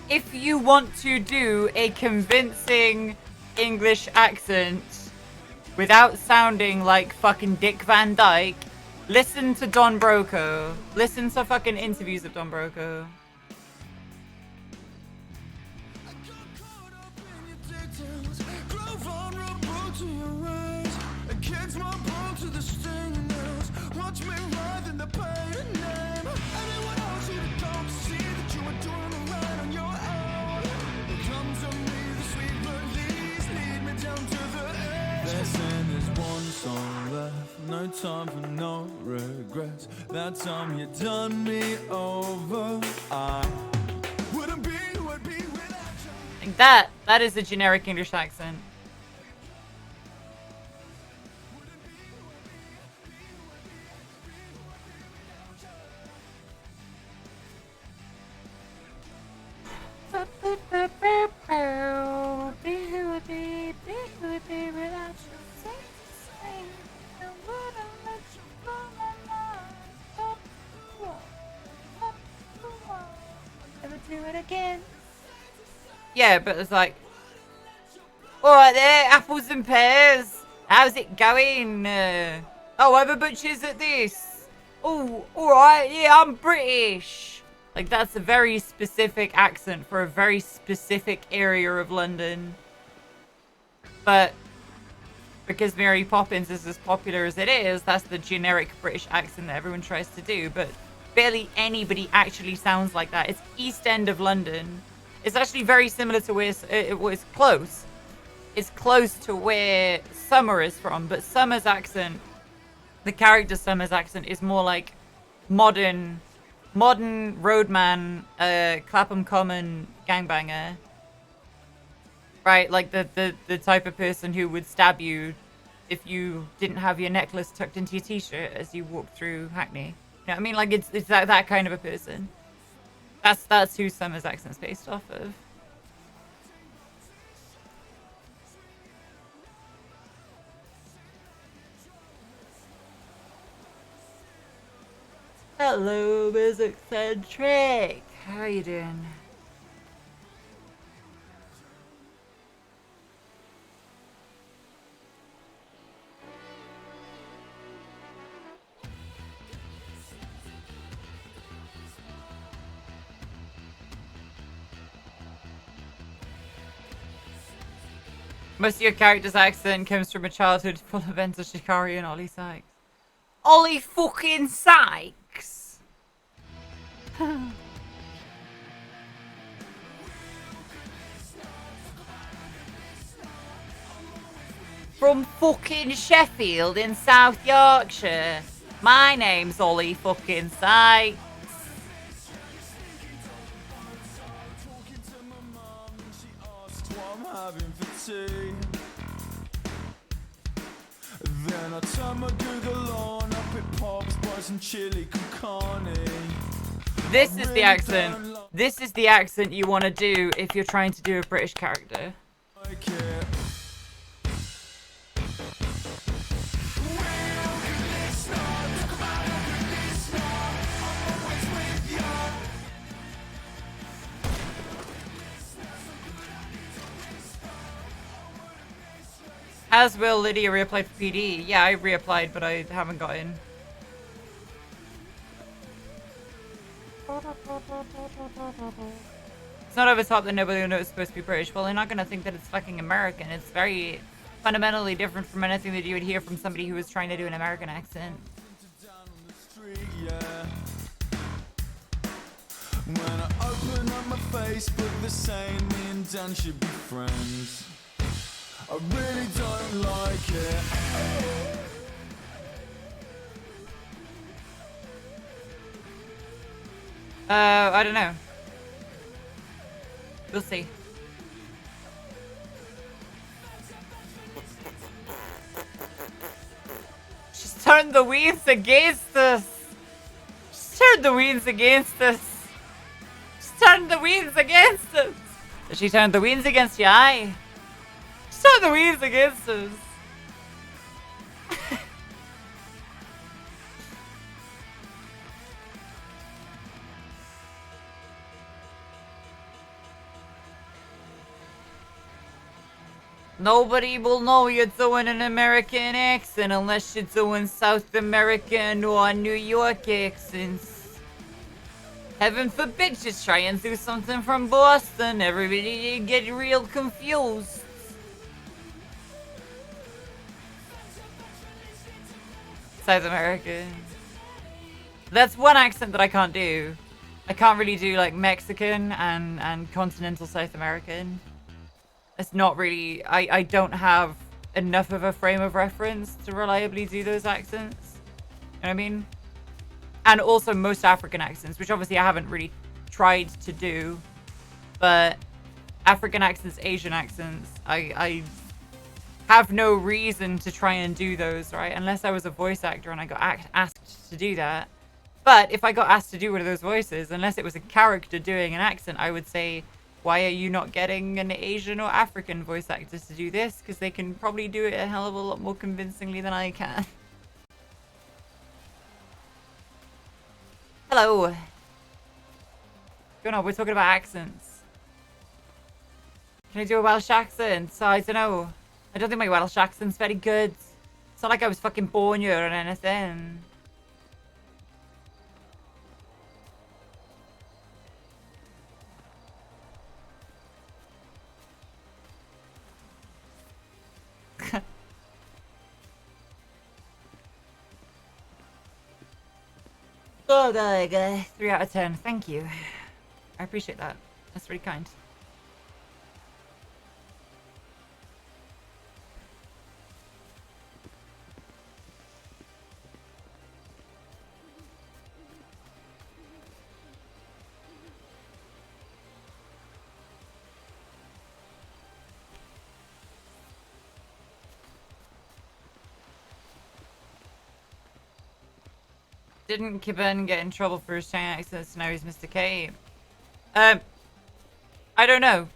If you want to do a convincing English accent without sounding like fucking Dick Van Dyke, listen to Don Broco. Listen to fucking interviews of Don Broco. No time for no regrets. That time you done me over. I wouldn't be who I'd be without you. Like that is a generic English accent. Yeah, but it's like, all right there, apples and pears. How's it going? Oh, I'm a butcher's at this. Oh, all right, yeah, I'm British. Like, that's a very specific accent for a very specific area of London. But because Mary Poppins is as popular as it is, that's the generic British accent that everyone tries to do. But barely anybody actually sounds like that. It's East End of London. It's actually very similar to where it was close. It's close to where Summer is from, but Summer's accent, the character Summer's accent, is more like modern roadman, Clapham Common gangbanger. Right, like the type of person who would stab you if you didn't have your necklace tucked into your t-shirt as you walked through Hackney. You know what I mean? Like it's that kind of a person. That's who Summer's accent's based off of. Hello, Ms. Eccentric. How are you doing? Most of your character's accent comes from a childhood full of Enzo Shikari and Ollie Sykes. Ollie fucking Sykes! From fucking Sheffield in South Yorkshire. My name's Ollie fucking Sykes. Then I turn my Google on, up it pops, buy some chili con carne. This is the accent. This is the accent you want to do if you're trying to do a British character. Like it. As will Lydia reapplied for PD. Yeah, I reapplied, but I haven't got in. It's not over top that nobody will know it's supposed to be British. Well, they're not going to think that it's fucking American. It's very fundamentally different from anything that you would hear from somebody who was trying to do an American accent. When I open up my Facebook, they're saying me and Dan should be friends. I really don't like it. I don't know. We'll see. She's turned the weeds against us. She's turned the weeds against us. She's turned the weeds against us. She turned the weeds against you, aye. She's turned the weeds against us. Nobody will know you're doing an American accent unless you're doing South American or New York accents. Heaven forbid you try and do something from Boston. Everybody get real confused. South American. That's one accent that I can't do. I can't really do like Mexican and continental South American. It's not really, I don't have enough of a frame of reference to reliably do those accents. You know what I mean? And also most African accents, which obviously I haven't really tried to do. But African accents, Asian accents, I have no reason to try and do those, right? Unless I was a voice actor and I got asked to do that. But if I got asked to do one of those voices, unless it was a character doing an accent, I would say, why are you not getting an Asian or African voice actor to do this? Because they can probably do it a hell of a lot more convincingly than I can. Hello. Going on, we're talking about accents. Can I do a Welsh accent? So, I don't know. I don't think my Welsh accent's very good. It's not like I was fucking born here or anything. Oh, God. 3 out of 10. Thank you. I appreciate that. That's really kind. Didn't Kibben get in trouble for his China accent, so now he's Mr. K? I don't know.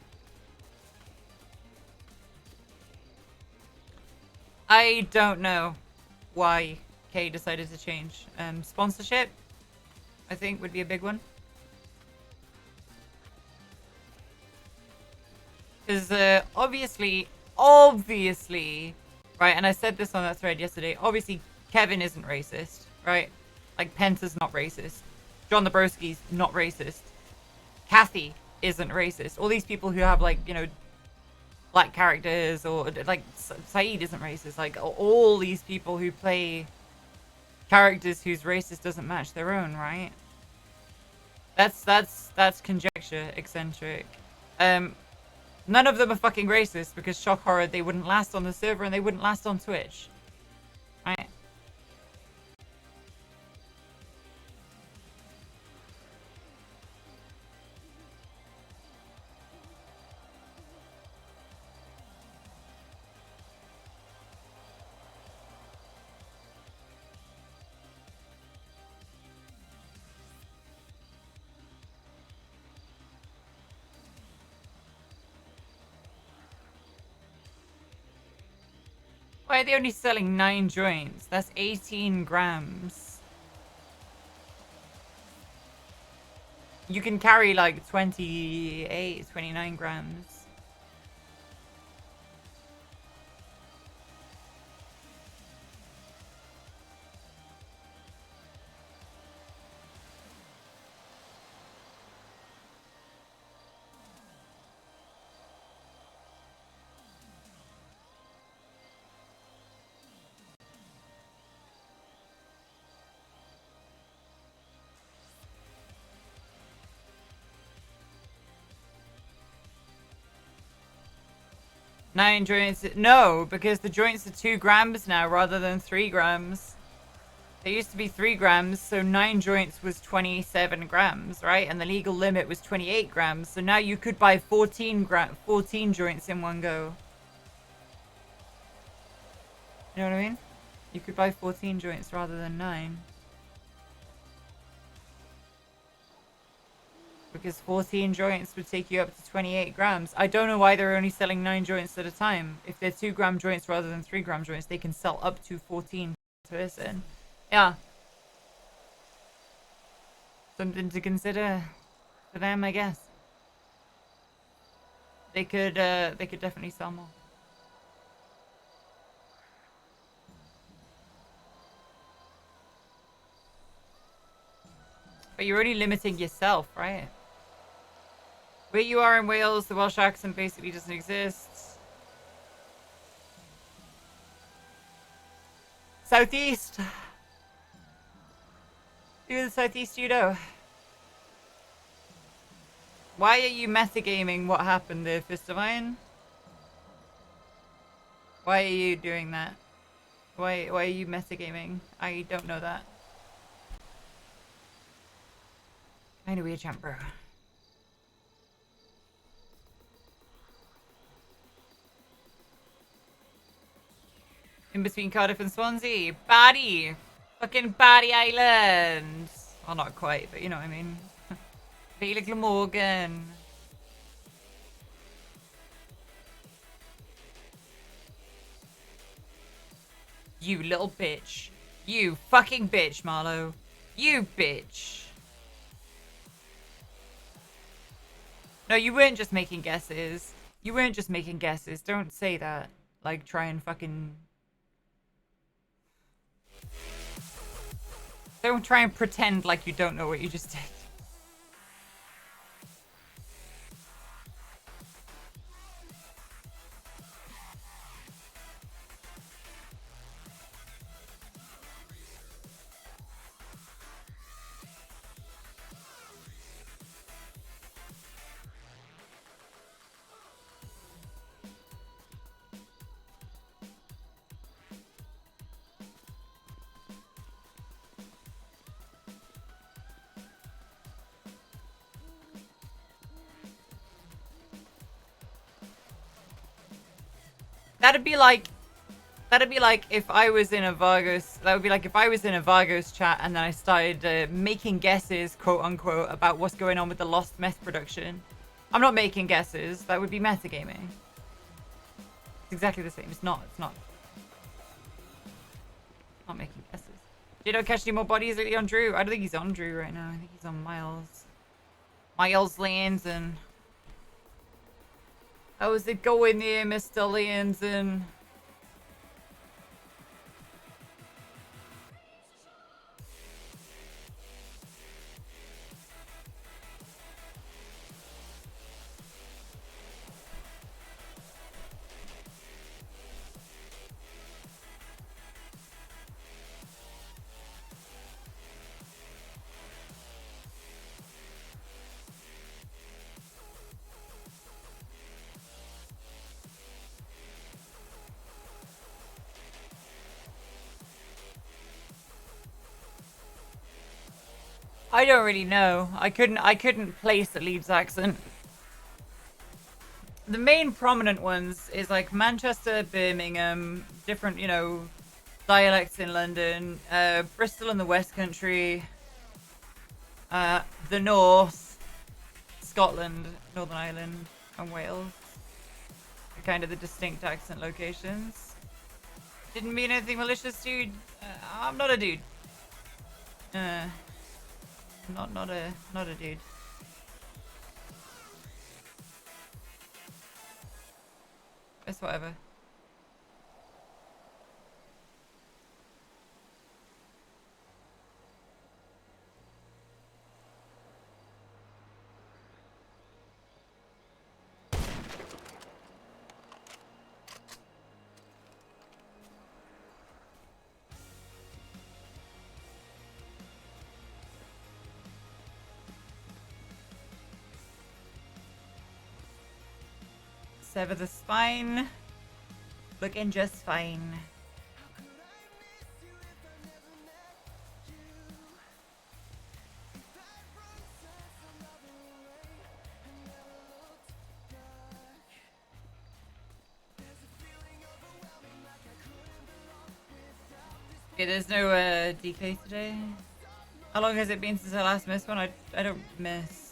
I don't know why K decided to change. Sponsorship, I think, would be a big one. Because obviously, right, and I said this on that thread yesterday, obviously Kevin isn't racist, right? Like, Penta's not racist. John the Broski's not racist. Kathy isn't racist. All these people who have, like, you know, black characters, or, like, Saeed isn't racist. Like, all these people who play characters whose racist doesn't match their own, right? That's conjecture, eccentric. None of them are fucking racist, because shock horror, they wouldn't last on the server and they wouldn't last on Twitch. Right? Why are they only selling 9 joints? That's 18 grams. You can carry like 28, 29 grams. 9 joints. No, because the joints are 2 grams now rather than 3 grams. They used to be 3 grams, so 9 joints was 27 grams, right? And the legal limit was 28 grams. So now you could buy 14 joints in one go. You know what I mean? You could buy 14 joints rather than 9. Because 14 joints would take you up to 28 grams. I don't know why they're only selling 9 joints at a time. If they're 2 gram joints rather than 3 gram joints, they can sell up to 14 per person. Yeah. Something to consider for them, I guess. They could definitely sell more. But you're only limiting yourself, right? Where you are in Wales, the Welsh accent basically doesn't exist. Southeast. You're in the Southeast, you know. Why are you metagaming what happened there, Fist of Iron? Why are you doing that? Why are you metagaming? I don't know that. Kinda weird champ, bro. In between Cardiff and Swansea. Barry! Fucking Barry Island! Well, not quite, but you know what I mean. Vale Glamorgan. You little bitch. You fucking bitch, Marlo. You bitch. No, you weren't just making guesses. You weren't just making guesses. Don't say that. Like, try and fucking... Don't try and pretend like you don't know what you just did. That'd be like if I was in a Vargos. That would be like if I was in a Vargos chat and then I started making guesses, quote unquote, about what's going on with the Lost meth production. I'm not making guesses. That would be metagaming. It's exactly the same. It's not. Not making guesses. You don't catch any more bodies lately on Drew? I don't think he's on Drew right now. I think he's on Miles. Miles Lanes and... How's it going there, Mr. Lanes and... I don't really know. I couldn't place the Leeds accent. The main prominent ones is like Manchester, Birmingham, different, you know, dialects in London, Bristol and the West Country, the North, Scotland, Northern Ireland, and Wales. Kind of the distinct accent locations. Didn't mean anything malicious, dude. I'm not a dude. Not a dude. It's whatever. Sever the spine. Looking just fine. Yeah, there's no DK today. How long has it been since I last missed one? I don't miss.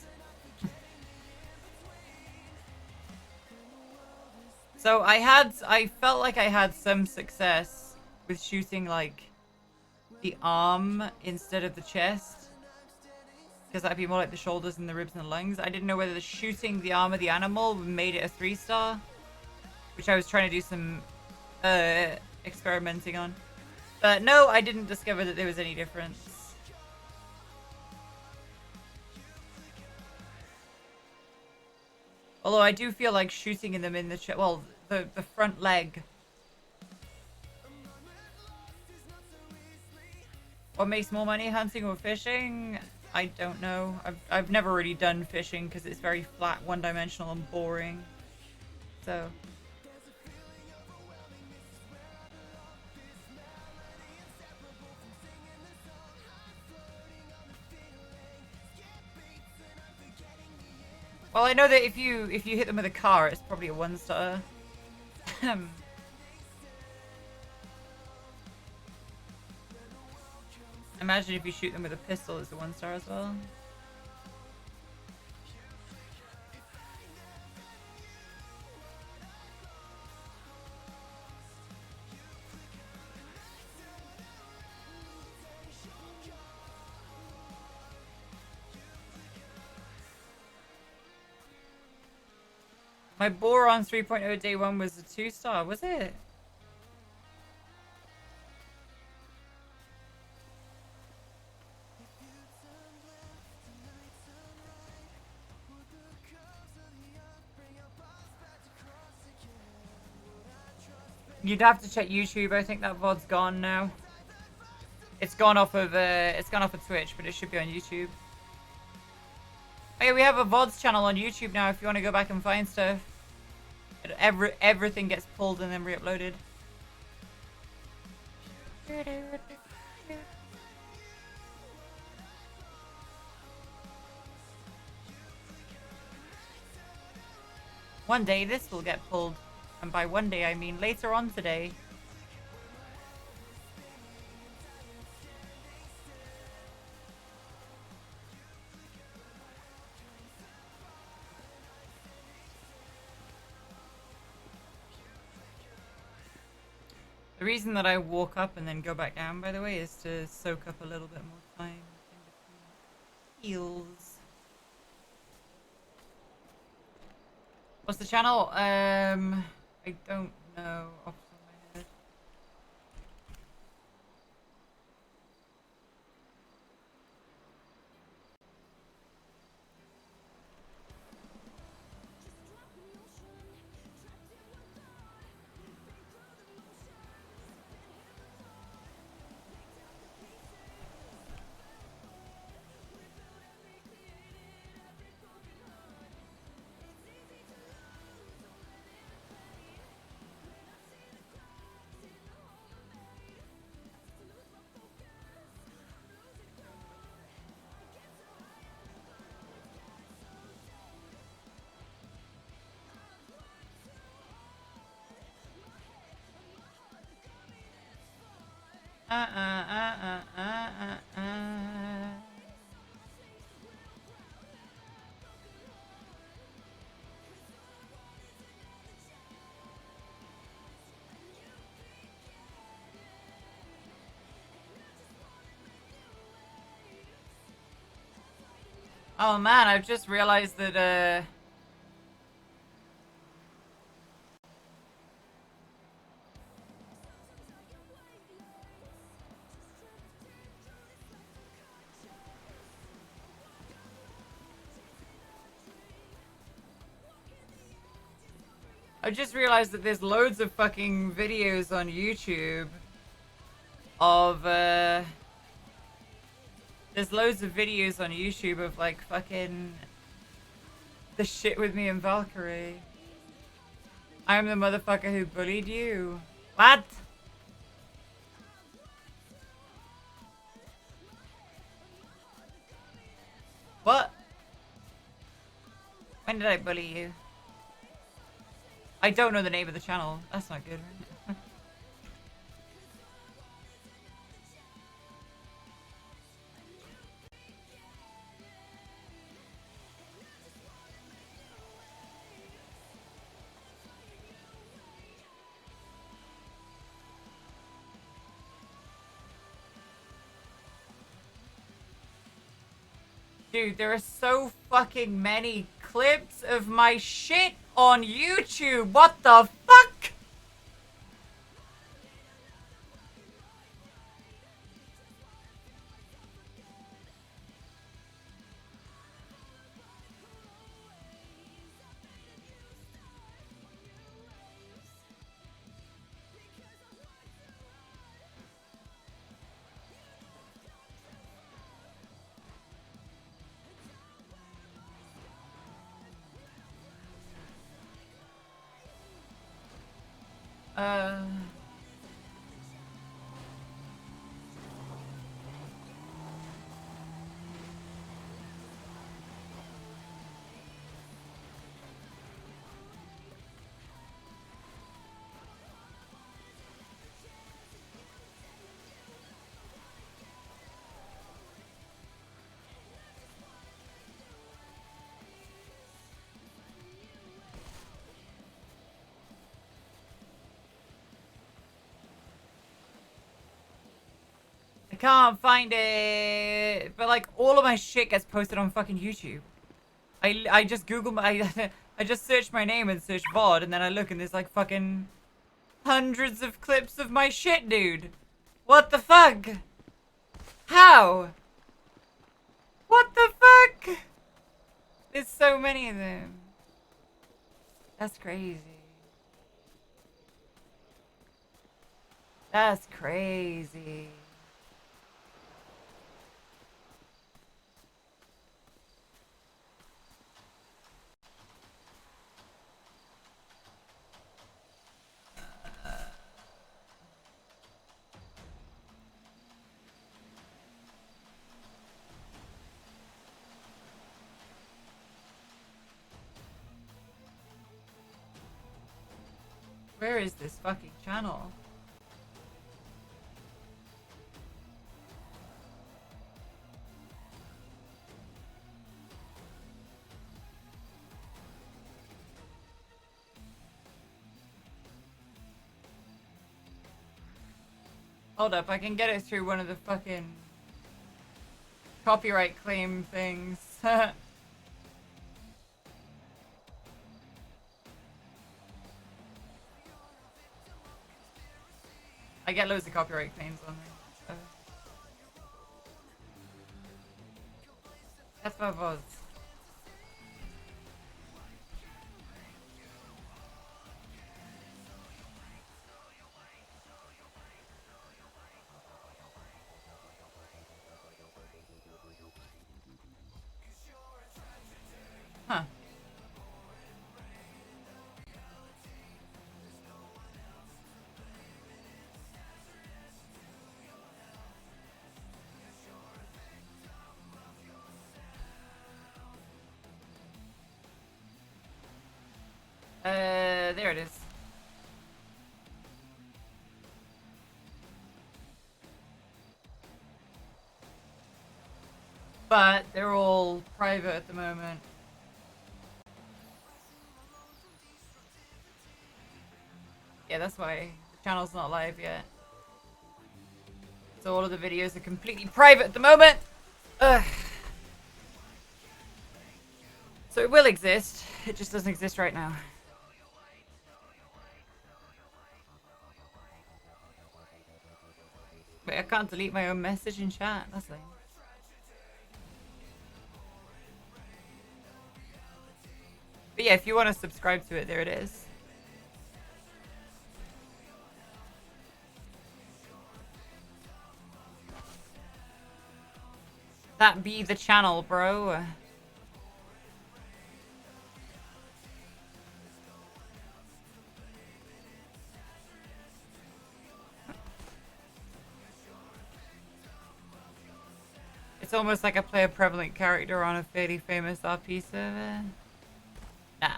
So I felt like I had some success with shooting like the arm instead of the chest. Because that'd be more like the shoulders and the ribs and the lungs. I didn't know whether the shooting the arm of the animal made it a 3-star. Which I was trying to do some experimenting on. But no, I didn't discover that there was any difference. Although I do feel like shooting them in the chest, well, the front leg. What makes more money, hunting or fishing? I don't know. I've never really done fishing because it's very flat, one-dimensional and boring. So... Well, I know that if you hit them with a car, it's probably a 1-star. Imagine if you shoot them with a pistol, it's a 1-star as well. My Boron 3.0 day 1 was a 2-star, was it? You'd have to check YouTube. I think that VOD's gone now. It's gone off of Twitch, but it should be on YouTube. Oh yeah, we have a VODs channel on YouTube now if you want to go back and find stuff. Everything gets pulled and then re-uploaded. One day this will get pulled. And by one day I mean later on today. The reason that I walk up and then go back down, by the way, is to soak up a little bit more time in between heals. What's the channel? I don't know off the top of my head. Oh man, I've just realized that I've just realized that there's loads of fucking videos on YouTube of there's loads of videos on YouTube of like fucking the shit with me and Valkyrie. I'm the motherfucker who bullied you. What? What? When did I bully you? I don't know the name of the channel. That's not good, right? Dude, there are so fucking many clips of my shit on YouTube. What the fuck? Uh... I can't find it. But like all of my shit gets posted on fucking YouTube. I just Google my I just search my name and search VOD and then I look and there's like fucking hundreds of clips of my shit, dude. What the fuck? How? What the fuck? There's so many of them. That's crazy. That's crazy. Where is this fucking channel? Hold up, I can get it through one of the fucking copyright claim things. I get loads of copyright claims on there. CathFawr VODs. Huh. There it is. But they're all private at the moment. Yeah, that's why the channel's not live yet. So all of the videos are completely private at the moment. Ugh. So it will exist. It just doesn't exist right now. Wait, I can't delete my own message in chat. That's lame. But yeah, if you want to subscribe to it, there it is. That be the channel, bro. It's almost like I play a prevalent character on a fairly famous RP server. Nah.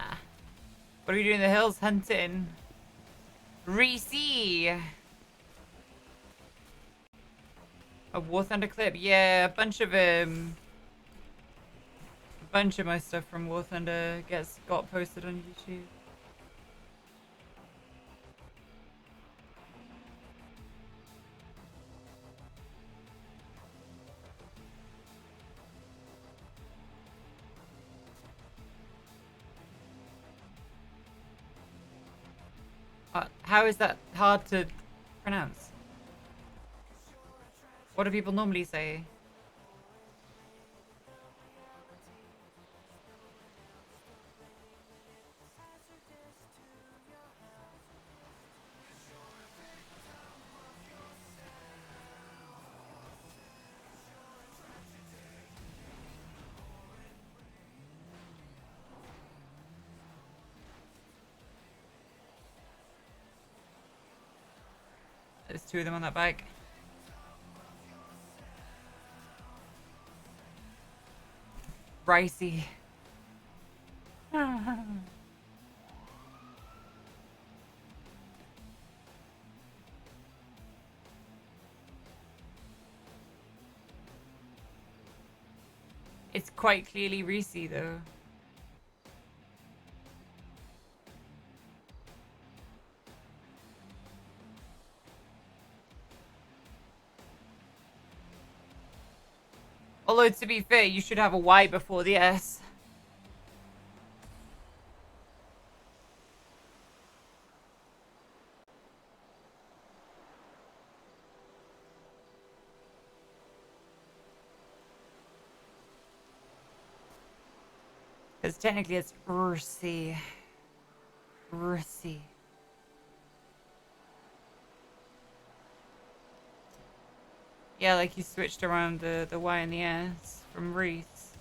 What are we doing in the hills? Hunting. Reese! A War Thunder clip? Yeah, a bunch of my stuff from War Thunder got posted on YouTube. How is that hard to pronounce? What do people normally say? There's two of them on that bike. Ricey. It's quite clearly Reese though. Although, to be fair, you should have a Y before the S. Because technically it's Ursi. Ursi. Yeah, like you switched around the Y and the S from Reese.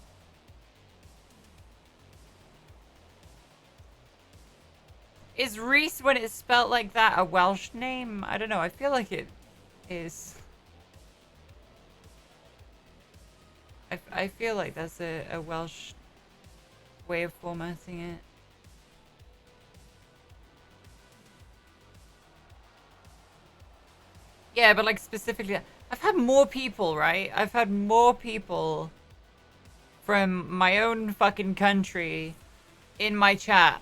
Is Reese, when it's spelt like that, a Welsh name? I don't know. I feel like it is. I feel like that's a Welsh way of formatting it. Yeah, but like specifically, I've had more people, right? I've had more people from my own fucking country in my chat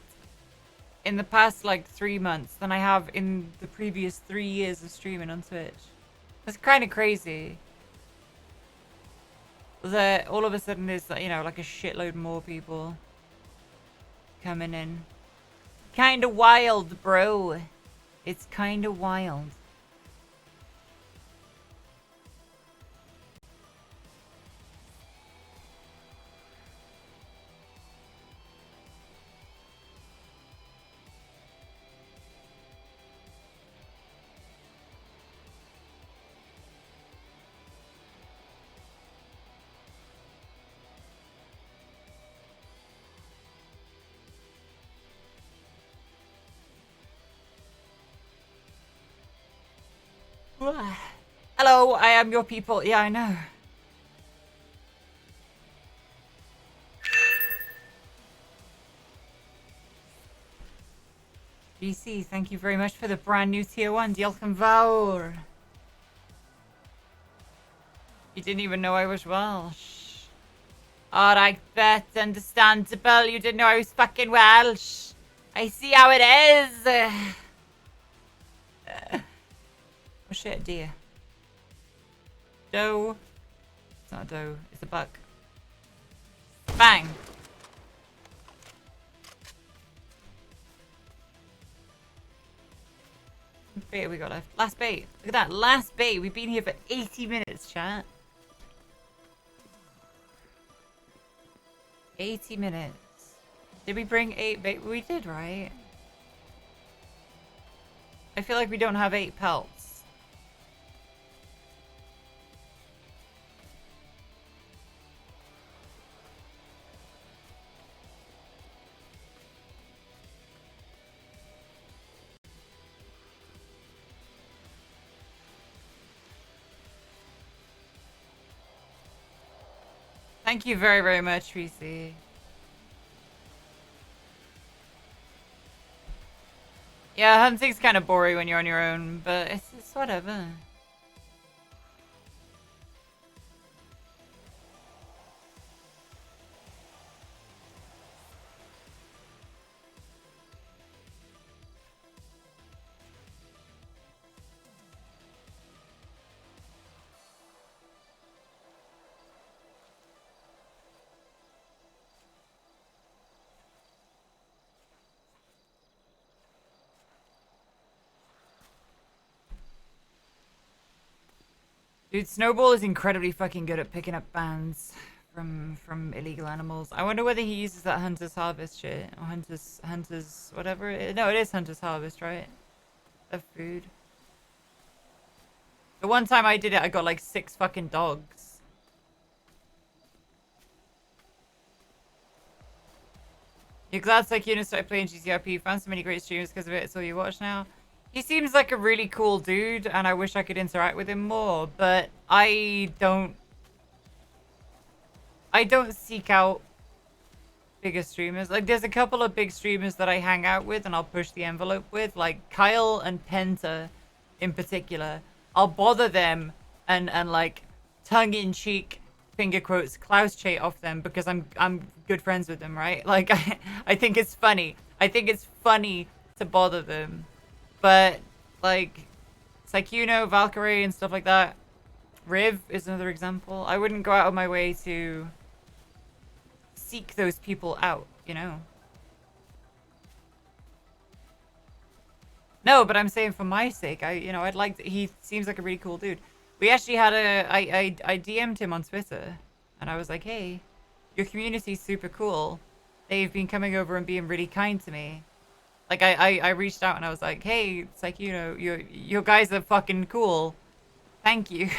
in the past like 3 months than I have in the previous 3 years of streaming on Twitch. That's kind of crazy. That all of a sudden there's, you know, like a shitload more people coming in. Kinda wild, bro. It's kinda wild. Hello, I am your people. Yeah, I know. GC, thank you very much for the brand new tier 1. CathFawr. You didn't even know I was Welsh. Alright, that's understandable. You didn't know I was fucking Welsh. I see how it is. Oh shit, dear. Doe. It's not a doe, it's a buck. Bang! What bait we got left? Last bait. Look at that, last bait. We've been here for 80 minutes, chat. 80 minutes. Did we bring 8 bait? We did, right? I feel like we don't have 8 pelts. Thank you very, very much, Tracy. Yeah, hunting's kind of boring when you're on your own, but it's whatever. Dude, Snowball is incredibly fucking good at picking up bands from illegal animals. I wonder whether he uses that Hunter's Harvest shit. Or Hunter's whatever. No, it is Hunter's Harvest, right? Of food. The one time I did it, I got like 6 fucking dogs. You're glad Psychuna started playing GCRP. Found so many great streamers because of it. It's all you watch now. He seems like a really cool dude, and I wish I could interact with him more, but I don't seek out bigger streamers. Like, there's a couple of big streamers that I hang out with and I'll push the envelope with, like Kyle and Penta in particular. I'll bother them and like tongue-in-cheek, finger quotes, Klaus chait off them because I'm good friends with them, right? Like, I think it's funny. I think it's funny to bother them. But, like, Psychuno, Valkyrie, and stuff like that. Riv is another example. I wouldn't go out of my way to seek those people out, you know? No, but I'm saying for my sake, I'd like to, he seems like a really cool dude. We actually had I DM'd him on Twitter, and I was like, hey, your community's super cool. They've been coming over and being really kind to me. Like, I reached out and I was like, hey, it's like, you know, you guys are fucking cool. Thank you.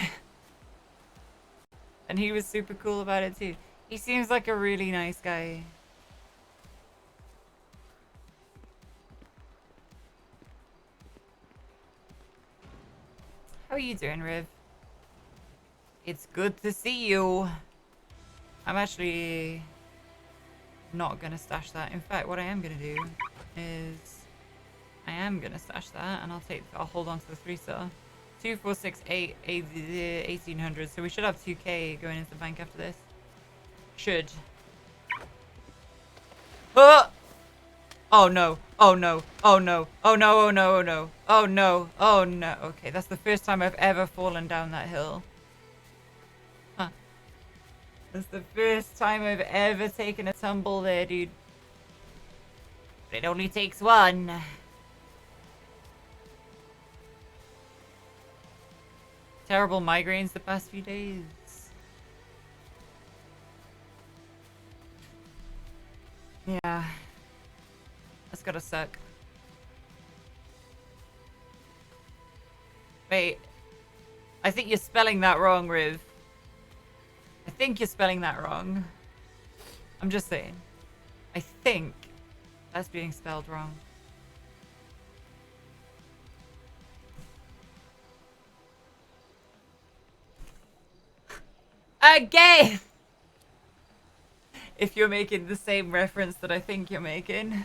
And he was super cool about it too. He seems like a really nice guy. How are you doing, Riv? It's good to see you. I'm actually not gonna stash that. In fact, what I am gonna do is I am gonna stash that, and I'll hold on to the 3-star. 2, 4, 6, 8, 1800. So we should have 2k going into the bank after this. Should. Oh! Oh no. Oh no. Oh no. Oh no. Oh no. Oh no. Oh no. Oh no. Okay, that's the first time I've ever fallen down that hill. Huh. That's the first time I've ever taken a tumble there, dude. But it only takes one. Terrible migraines the past few days. Yeah. That's gotta suck. Wait. I think you're spelling that wrong, Riv. I think you're spelling that wrong. I'm just saying. I think that's being spelled wrong. Again! If you're making the same reference that I think you're making.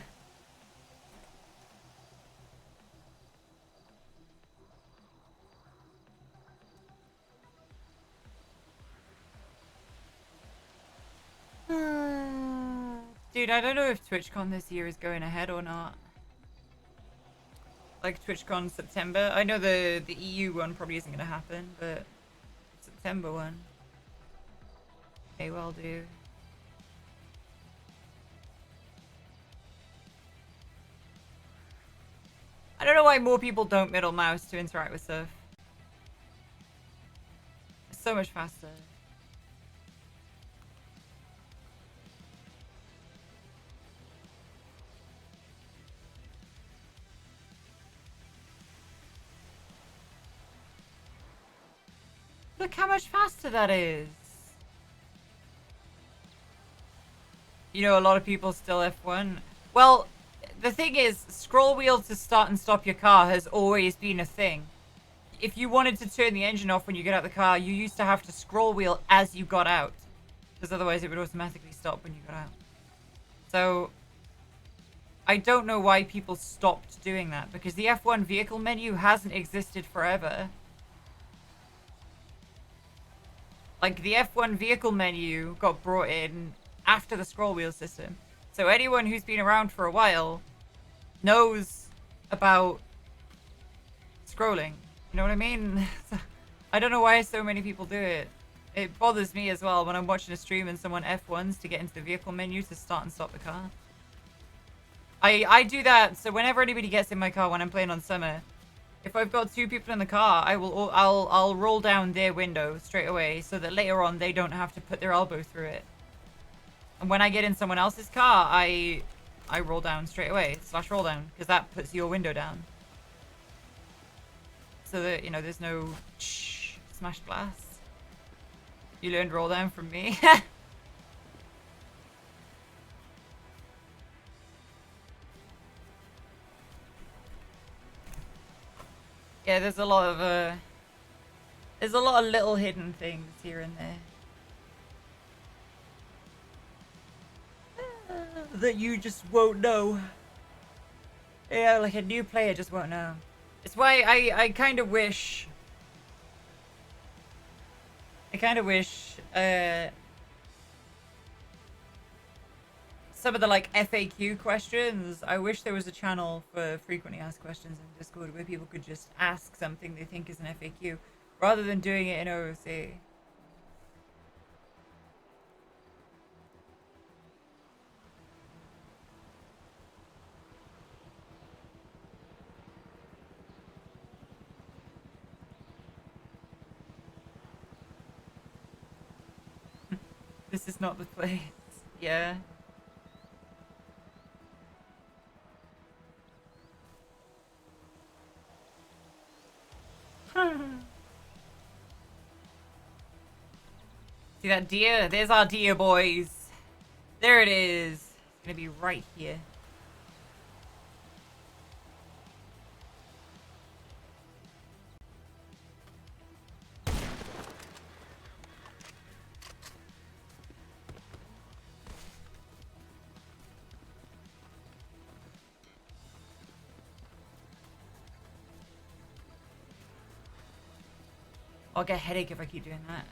Dude, I don't know if TwitchCon this year is going ahead or not. Like TwitchCon September. I know the EU one probably isn't going to happen, but September one may well do. I don't know why more people don't middle mouse to interact with stuff. It's so much faster. Look how much faster that is. You know, a lot of people still F1. Well, the thing is, scroll wheel to start and stop your car has always been a thing. If you wanted to turn the engine off when you get out of the car, you used to have to scroll wheel as you got out. because otherwise it would automatically stop when you got out. So I don't know why people stopped doing that, because the F1 vehicle menu hasn't existed forever. Like, the F1 vehicle menu got brought in after the scroll wheel system. So anyone who's been around for a while knows about scrolling. You know what I mean? I don't know why so many people do it. It bothers me as well when I'm watching a stream and someone F1s to get into the vehicle menu to start and stop the car. I do that, so whenever anybody gets in my car when I'm playing on summer, if I've got two people in the car, I'll roll down their window straight away so that later on they don't have to put their elbow through it. And when I get in someone else's car, I roll down straight away, / roll down, because that puts your window down. So that, you know, there's no smashed glass. You learned roll down from me. Yeah, there's a lot of little hidden things here and there that you just won't know. Yeah, like a new player just won't know. It's why I kind of wish some of the like FAQ questions, I wish there was a channel for frequently asked questions in Discord where people could just ask something they think is an FAQ rather than doing it in OOC. This is not the place. Yeah. See that deer? There's our deer, boys. There it is. It's gonna be right here. I'll get a headache if I keep doing that.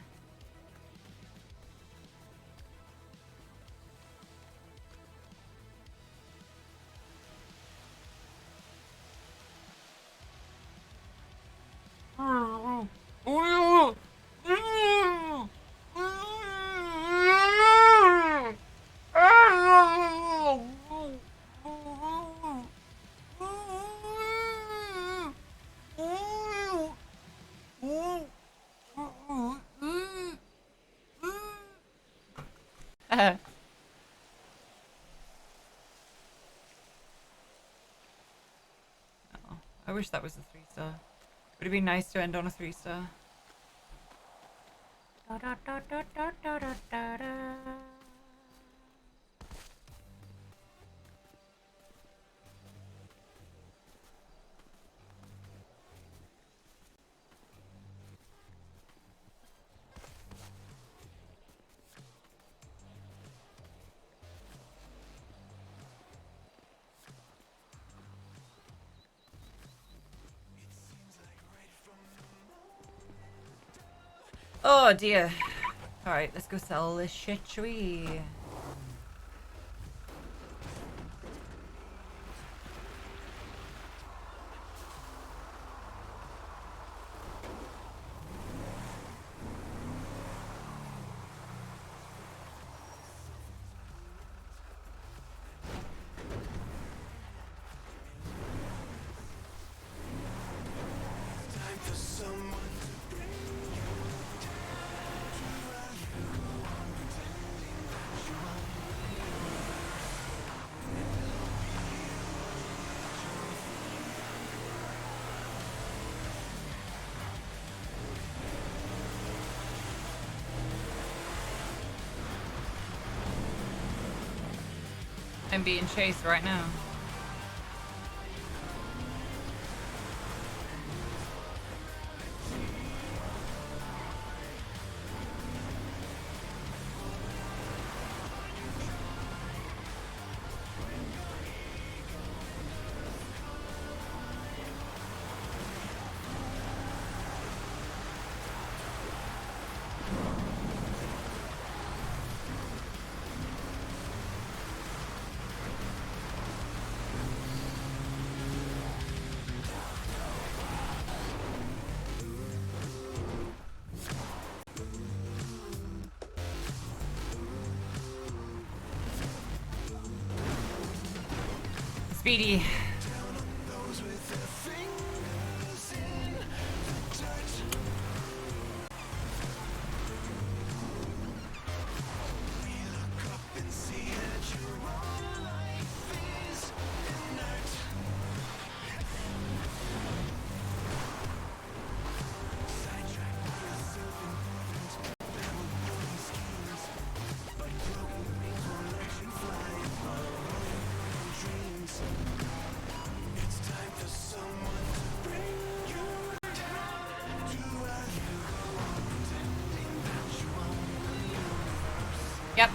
I wish that was a 3-star. Would it be nice to end on a 3-star? Oh dear. Alright, let's go sell this shit, shall we? I'm being chased right now. Speedy. Yep.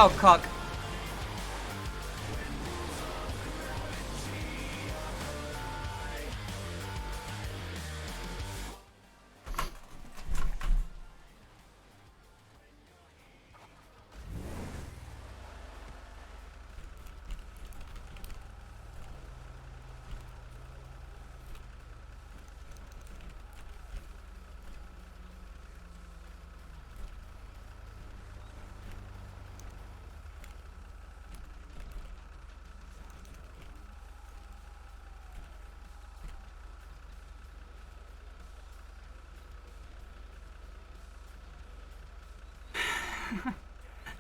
Oh, cock.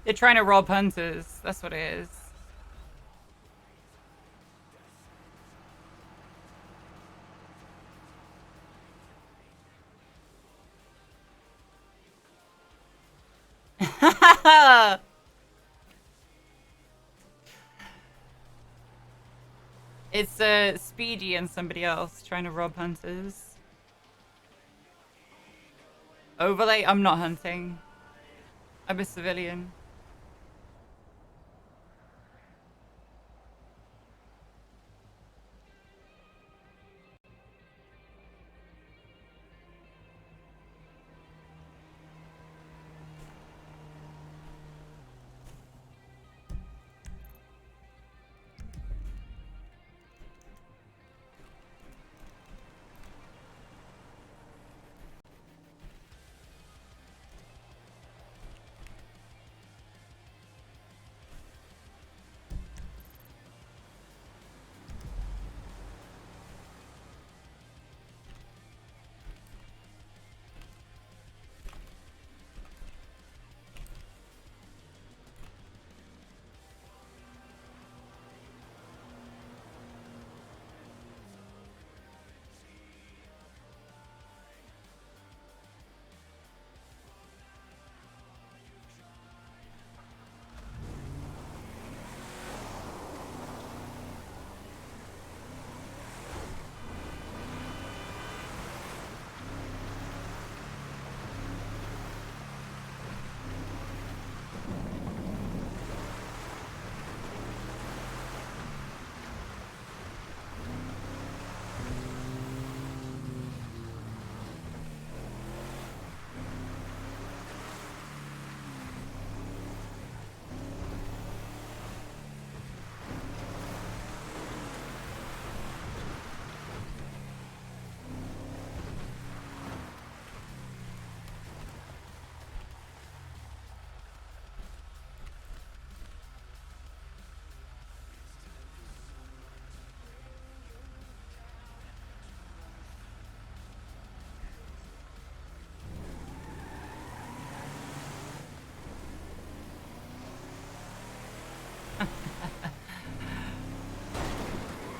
They're trying to rob hunters. That's what it is. It's Speedy and somebody else trying to rob hunters. Overlay? I'm not hunting. I'm a civilian.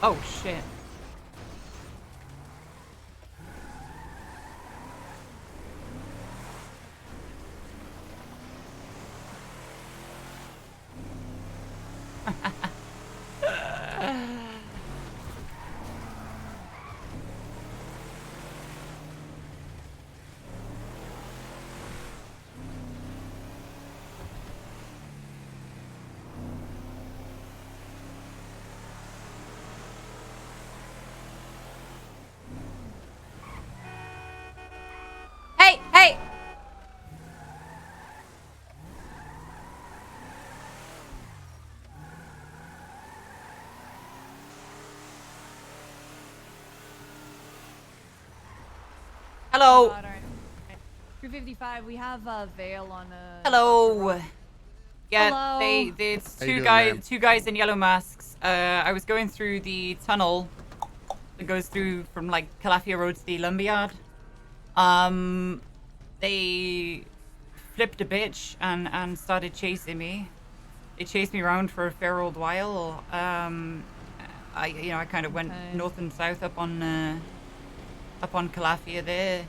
Oh, shit. Hey, hey! Hello. God, all right. 355. We have Vale on Hello. Yeah, Hello. it's How you doing, two guys in yellow masks. I was going through the tunnel that goes through from like CathFawr Road to the lumberyard. They flipped a bitch and started chasing me. They chased me around for a fair old while. I kind of went north and south up on CathFawr there.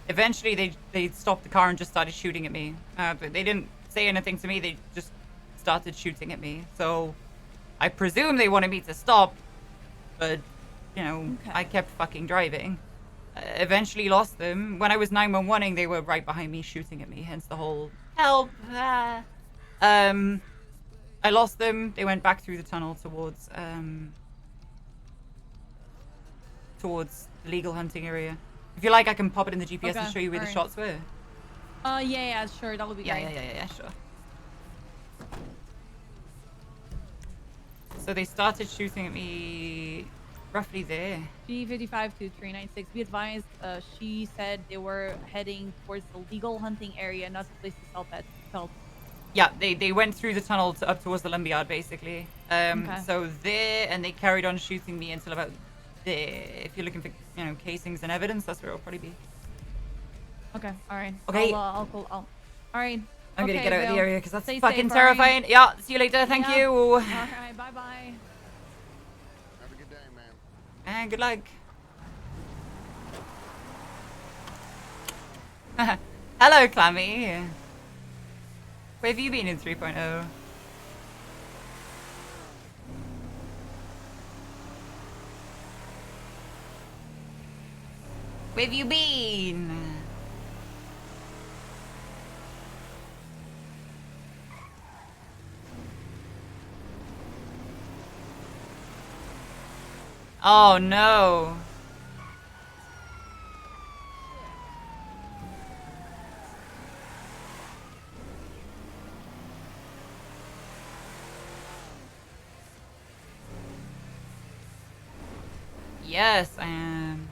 Eventually, they stopped the car and just started shooting at me. But they didn't say anything to me. They just started shooting at me. So I presume they wanted me to stop, but you know, I kept fucking driving. Eventually lost them. When I was 911ing, they were right behind me shooting at me. Hence the whole help. I lost them. They went back through the tunnel towards the legal hunting area. If you like, I can pop it in the GPS and show you where the shots were. Yeah, sure. That would be great. Yeah, sure. So they started shooting at me roughly there. G55 to 396. Be advised, she said they were heading towards the legal hunting area, not the place to sell pets. Yeah, they went through the tunnel up towards the lumberyard, basically. So there, and they carried on shooting me until about there. If you're looking for, you know, casings and evidence, that's where it'll probably be. Okay, all right. Okay. All right. I'm gonna get out of the area because that's Stay fucking safe, terrifying. Right? Yeah, see you later. Thank you. All right, bye-bye. Have a good day, man. And good luck. Hello, Clammy. Where have you been in 3.0? Where have you been? Oh no. Yes, I am.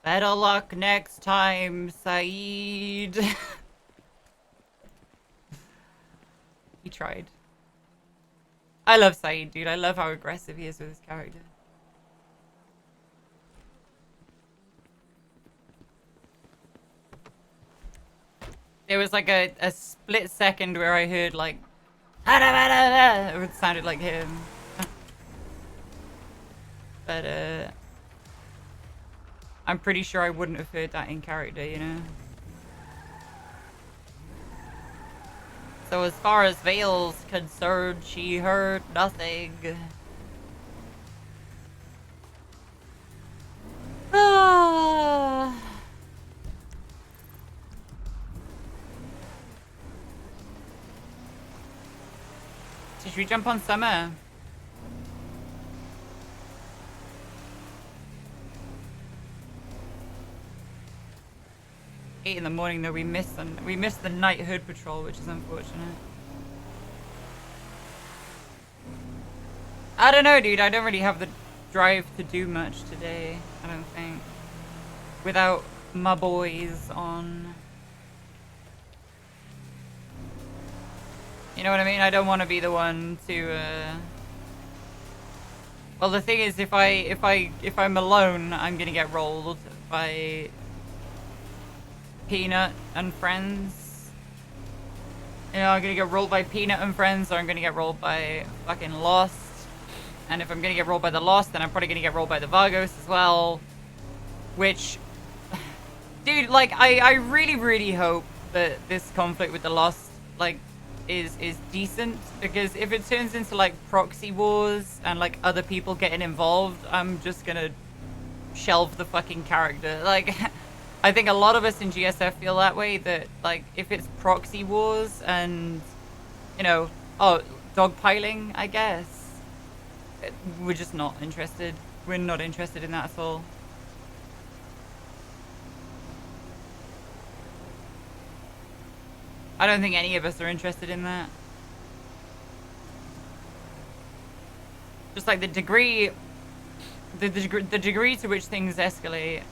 Better luck next time, Saeed. He tried. I love Saeed, dude. I love how aggressive he is with his character. There was like a split second where I heard like it sounded like him. But I'm pretty sure I wouldn't have heard that in character, you know? So as far as Vale's concerned, she heard nothing. Ah. Should we jump on Summer? In the morning though, we missed the night hood patrol, which is unfortunate. I don't know, dude. I don't really have the drive to do much today. I don't think, without my boys on. You know what I mean? I don't want to be the one to. Well, the thing is, if I'm alone, I'm gonna get rolled by Peanut and friends. You know, I'm gonna get rolled by Peanut and friends, or I'm gonna get rolled by fucking Lost. And if I'm gonna get rolled by the Lost, then I'm probably gonna get rolled by the Vargos as well. Which, dude, like, I really, really hope that this conflict with the Lost, like, is decent. Because if it turns into, like, proxy wars and, like, other people getting involved, I'm just gonna shelve the fucking character. Like, I think a lot of us in GSF feel that way, that like if it's proxy wars and, you know, dogpiling, I guess, we're just not interested. We're not interested in that at all. I don't think any of us are interested in that. Just like the degree to which things escalate.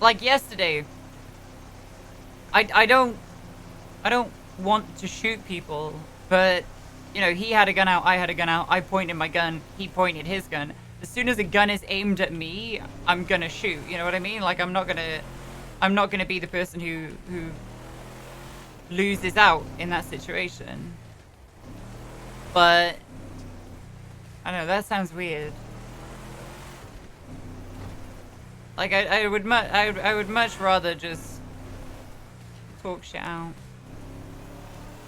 Like yesterday, I don't want to shoot people, but you know, he had a gun out, I had a gun out, I pointed my gun, he pointed his gun. As soon as a gun is aimed at me, I'm gonna shoot. You know what I mean? Like I'm not gonna be the person who loses out in that situation. But I don't know, that sounds weird. Like I would much rather just talk shit out.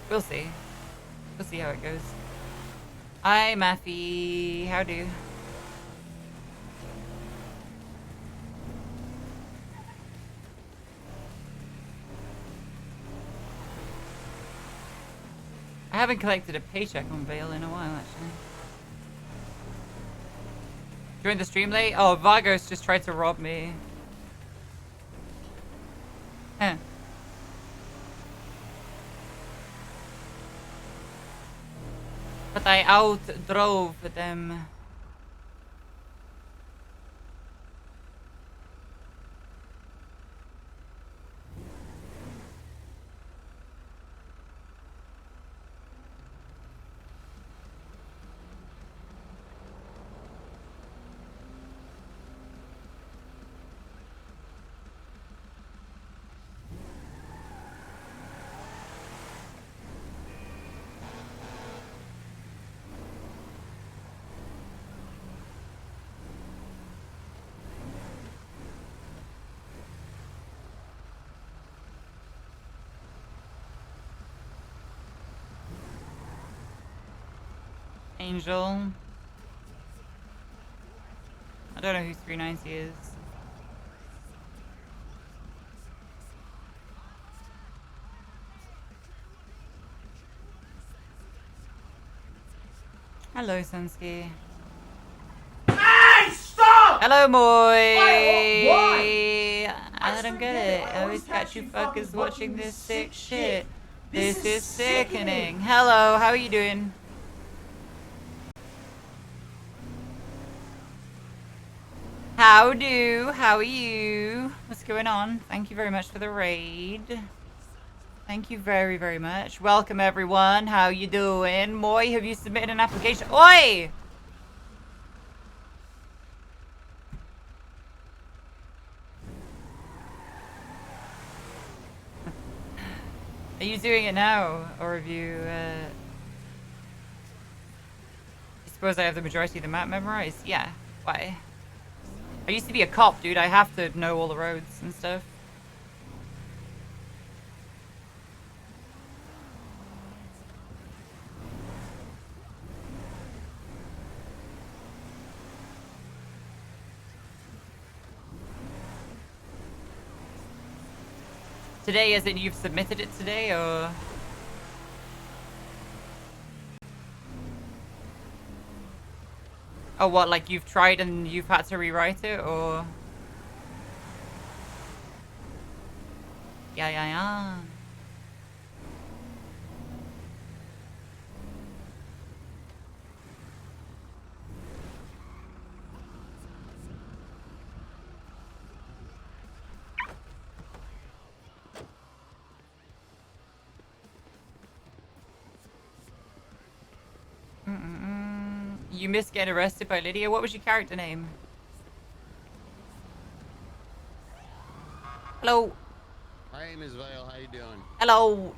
We'll see. We'll see how it goes. Hi Maffy, how do? I haven't collected a paycheck on Vale in a while, actually. Joined the stream late? Oh, Vargos just tried to rob me. Huh. But I outdrove them. Angel. I don't know who 390 is. Hello, Sunsky. Hey, stop! Hello, Moy. Why? I don't get it. I always catch you fuckers watching this sick shit. This is sickening. Hello, how are you doing? How do? How are you? What's going on? Thank you very much for the raid. Thank you very, very much. Welcome, everyone. How you doing? Moy, have you submitted an application? Oi! Are you doing it now? Or have you, I suppose I have the majority of the map memorized? Yeah. Why? I used to be a cop, dude. I have to know all the roads and stuff. Today, as in you've submitted it today, or? Oh, what, like you've tried and you've had to rewrite it, or? Yeah. You missed getting arrested by Lydia. What was your character name? Hello. My name is Vale. How you doing? Hello.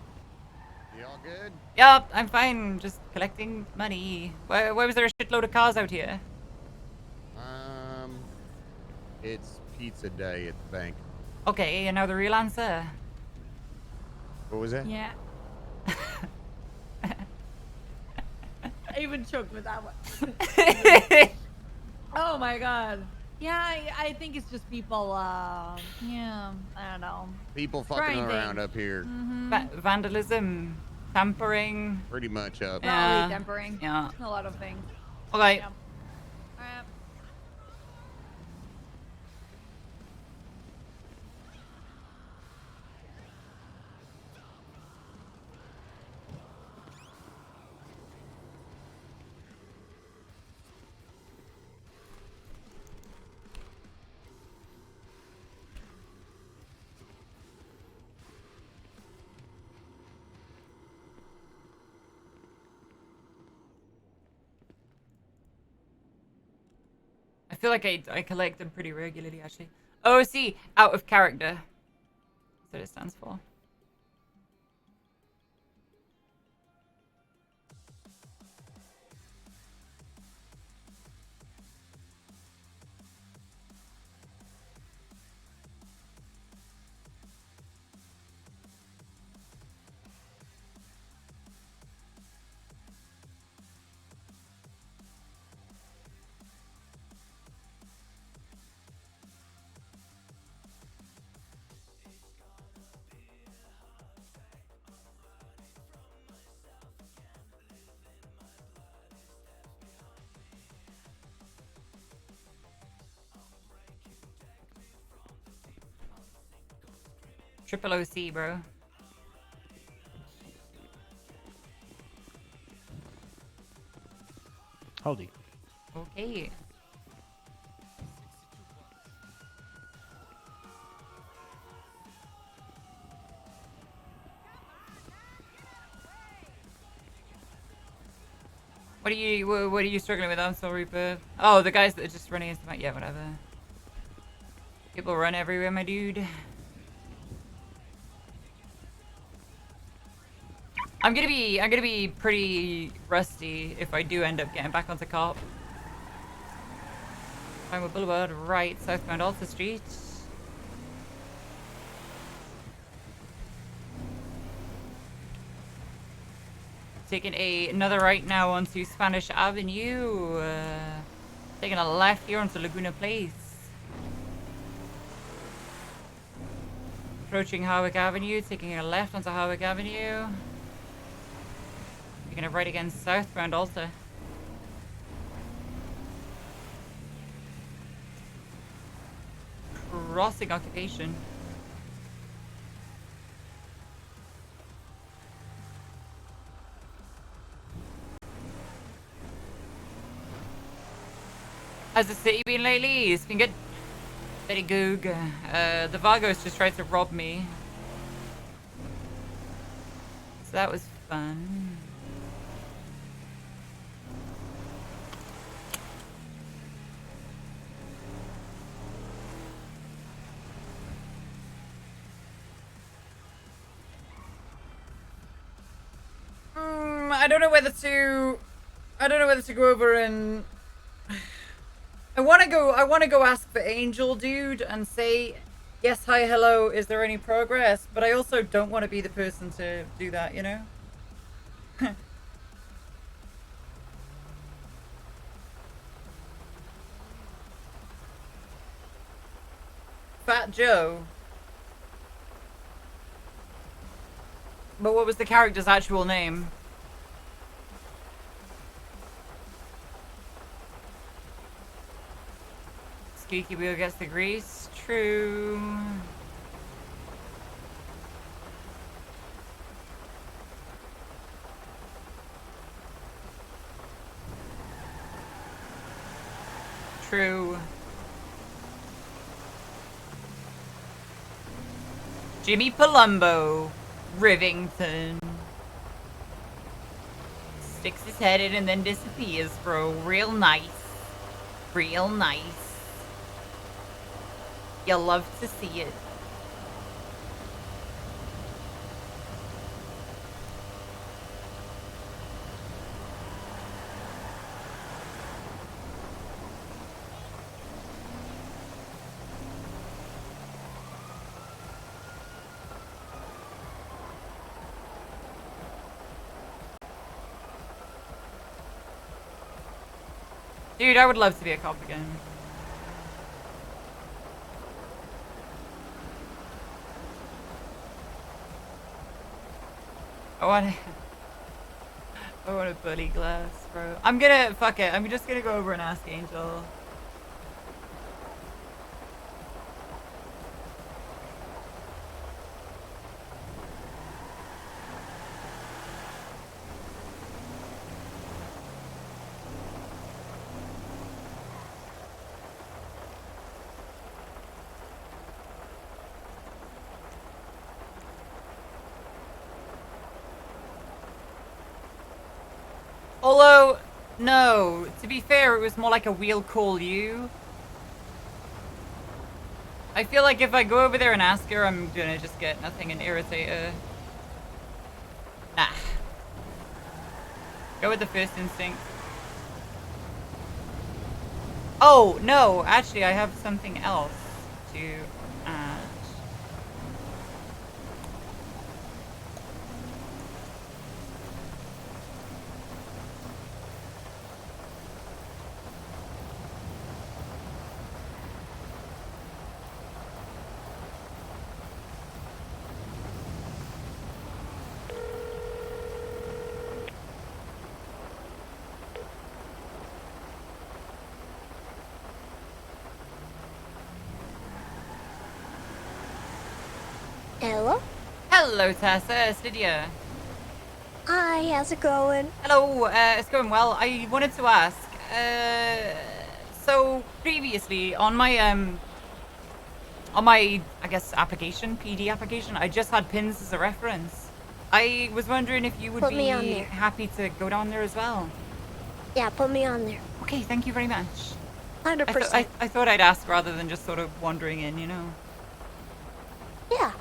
You all good? Yup, I'm fine. Just collecting money. Why was there a shitload of cars out here? It's pizza day at the bank. Okay, and now the real answer. What was that? Yeah. I even choked with that one. Oh my god. Yeah, I think it's just people. Yeah, I don't know. People fucking Trying around things. up here. Vandalism, tampering. Pretty much up. Probably Yeah. tempering. Yeah. A lot of things. Okay. Yeah. Alright. I feel like I collect them pretty regularly, actually. OC, out of character. That's what it stands for. Triple OC, bro. Howdy. Okay. What are you struggling with? I'm sorry, but oh, the guys that are just running into my yeah, whatever. People run everywhere, my dude. I'm gonna be pretty rusty if I do end up getting back onto Carp. Pinewood Boulevard, right, southbound Alta Street. Taking another right now onto Spanish Avenue. Taking a left here onto Laguna Place. Approaching Hawick Avenue, taking a left onto Hawick Avenue. Taking a right again southbound Alta. Crossing Occupation. How's the city been lately? It's been good. Very good. The Vagos just tried to rob me. So that was fun. I don't know whether to go over and I want to go ask for Angel dude and say yes, hi, hello, is there any progress? But I also don't want to be the person to do that, you know? Fat Joe. But what was the character's actual name? Squeaky wheel gets the grease. True. True. Jimmy Palumbo. Rivington. Sticks his head in and then disappears, bro. Real nice. Real nice. You'll love to see it. Dude, I would love to be a cop again. I want a bully glass, bro. I'm gonna, fuck it. I'm just gonna go over and ask Angel. Although, no. To be fair, it was more like a we'll call you. I feel like if I go over there and ask her, I'm gonna just get nothing and irritate her. Nah. Go with the first instinct. Oh, no. Actually, I have something else to add. Hello? Hello, Tessa. It's Lydia. Hi, how's it going? Hello, it's going well. I wanted to ask, so previously on my, I guess, application, PD application, I just had pins as a reference. I was wondering if you would Put be me on there. happy to go down there as well. Yeah, put me on there. Okay, thank you very much. 100%. I thought I'd ask rather than just sort of wandering in, you know. Yeah,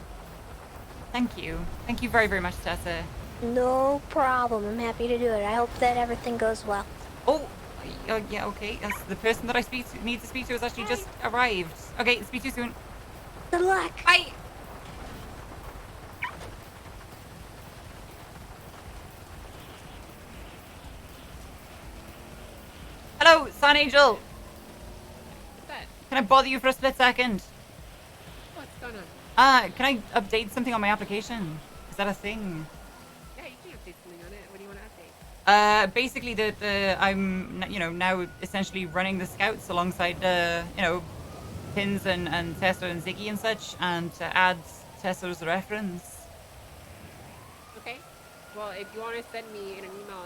Thank you. Thank you very, very much, Tessa. no problem. I'm happy to do it. I hope that everything goes well. Oh, yeah, okay. Yes, the person that I need to speak to has actually just arrived. Okay, speak to you soon. Good luck. Bye. Hello, Sun Angel. What's that? Can I bother you for a split second? What's going on? Can I update something on my application? Is that a thing? Yeah, you can update something on it. What do you want to update? Basically I'm, now essentially running the scouts alongside, Pins and Tessa and Ziggy and such, and to add Tessa as a reference. Okay. Well, if you want to send me in an email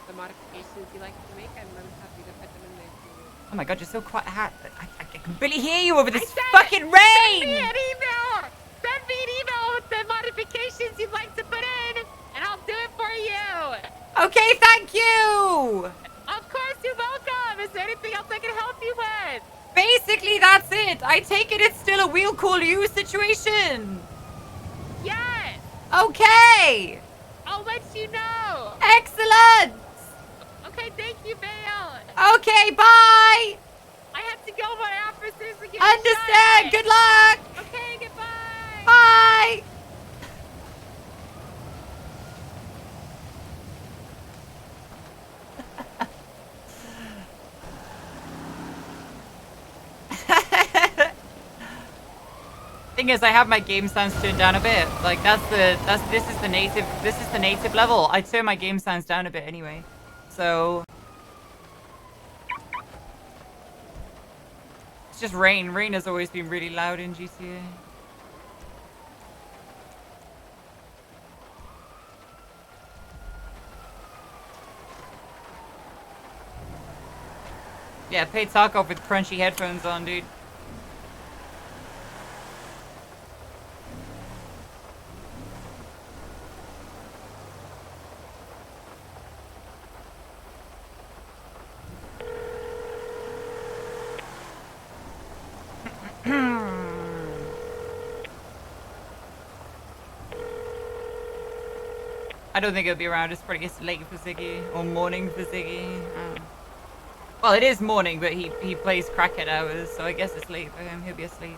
the modifications you like to make, I'm more than happy to put them in there for you. Oh my god, you're so quiet. I can barely hear you over this said fucking Send rain! me an email! Send me an email with the modifications you'd like to put in, and I'll do it for you! Okay, thank you! Of course, you're welcome! Is there anything else I can help you with? Basically, that's it. I take it it's still a we'll call you situation. Yes! Okay! I'll let you know! Excellent! Okay, thank you, Vale! Okay, bye! I have to go, my officers are getting Understand! shot. Good luck! Okay, goodbye! Bye! Thing is, I have my game sounds turned down a bit. Like this is the native level. I turn my game sounds down a bit anyway. So it's just rain. Rain has always been really loud in GTA. Yeah, pay Tarkov with crunchy headphones on, dude. I don't think it'll be around. It's probably gets late for Ziggy or morning for Ziggy. Well, it is morning, but he plays crackhead hours, so I guess it's late for him. He'll be asleep.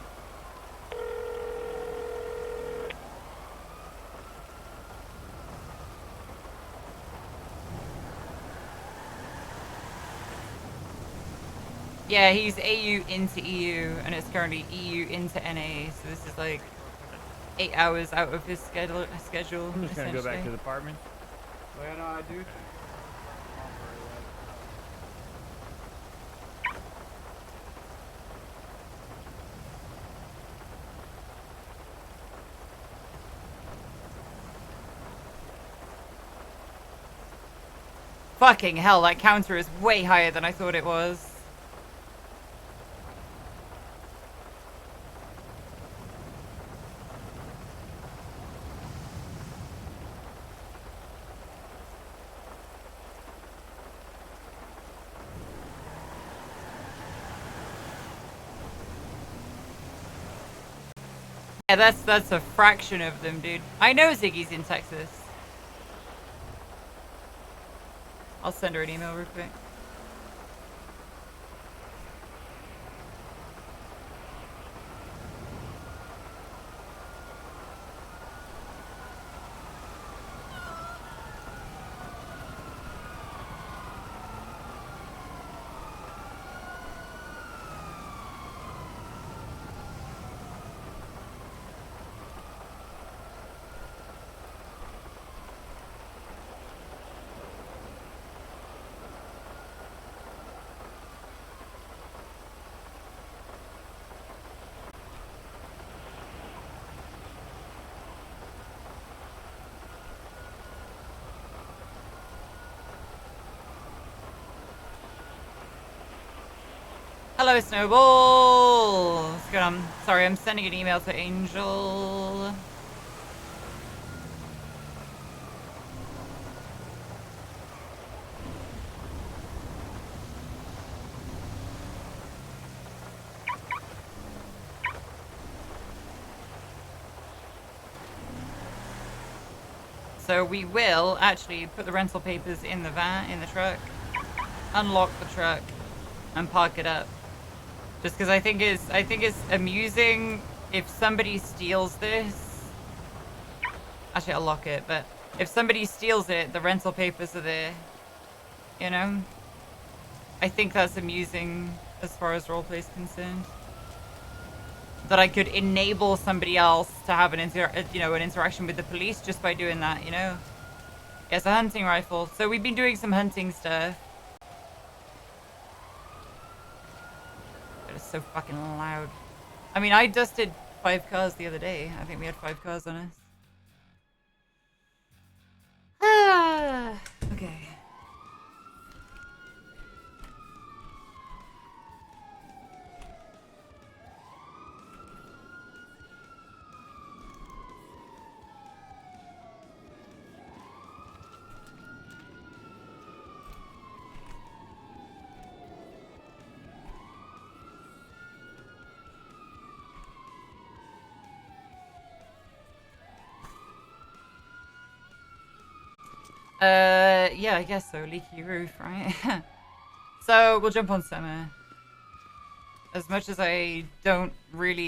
Yeah, he's AU into EU, and it's currently EU into NA, so this is like 8 hours out of his schedule. I'm just gonna go back to the apartment. Well, no, I do. Fucking hell, that counter is way higher than I thought it was. Yeah, that's a fraction of them, dude. I know Ziggy's in Texas. I'll send her an email real quick. Hello, Snowball! What's going on? Sorry, I'm sending an email to Angel. So we will actually put the rental papers in the van, in the truck, unlock the truck, and park it up. Just because I think it's amusing if somebody steals this. Actually, I'll lock it, but if somebody steals it, the rental papers are there. You know? I think that's amusing as far as roleplay is concerned. That I could enable somebody else to have an interaction with the police just by doing that, you know? Yeah, it's a hunting rifle. So we've been doing some hunting stuff. It's so fucking loud. I mean, I dusted 5 cars the other day. I think we had 5 cars on us. Ah, okay. Yeah, I guess so. Leaky roof, right? So we'll jump on summer. As much as I don't really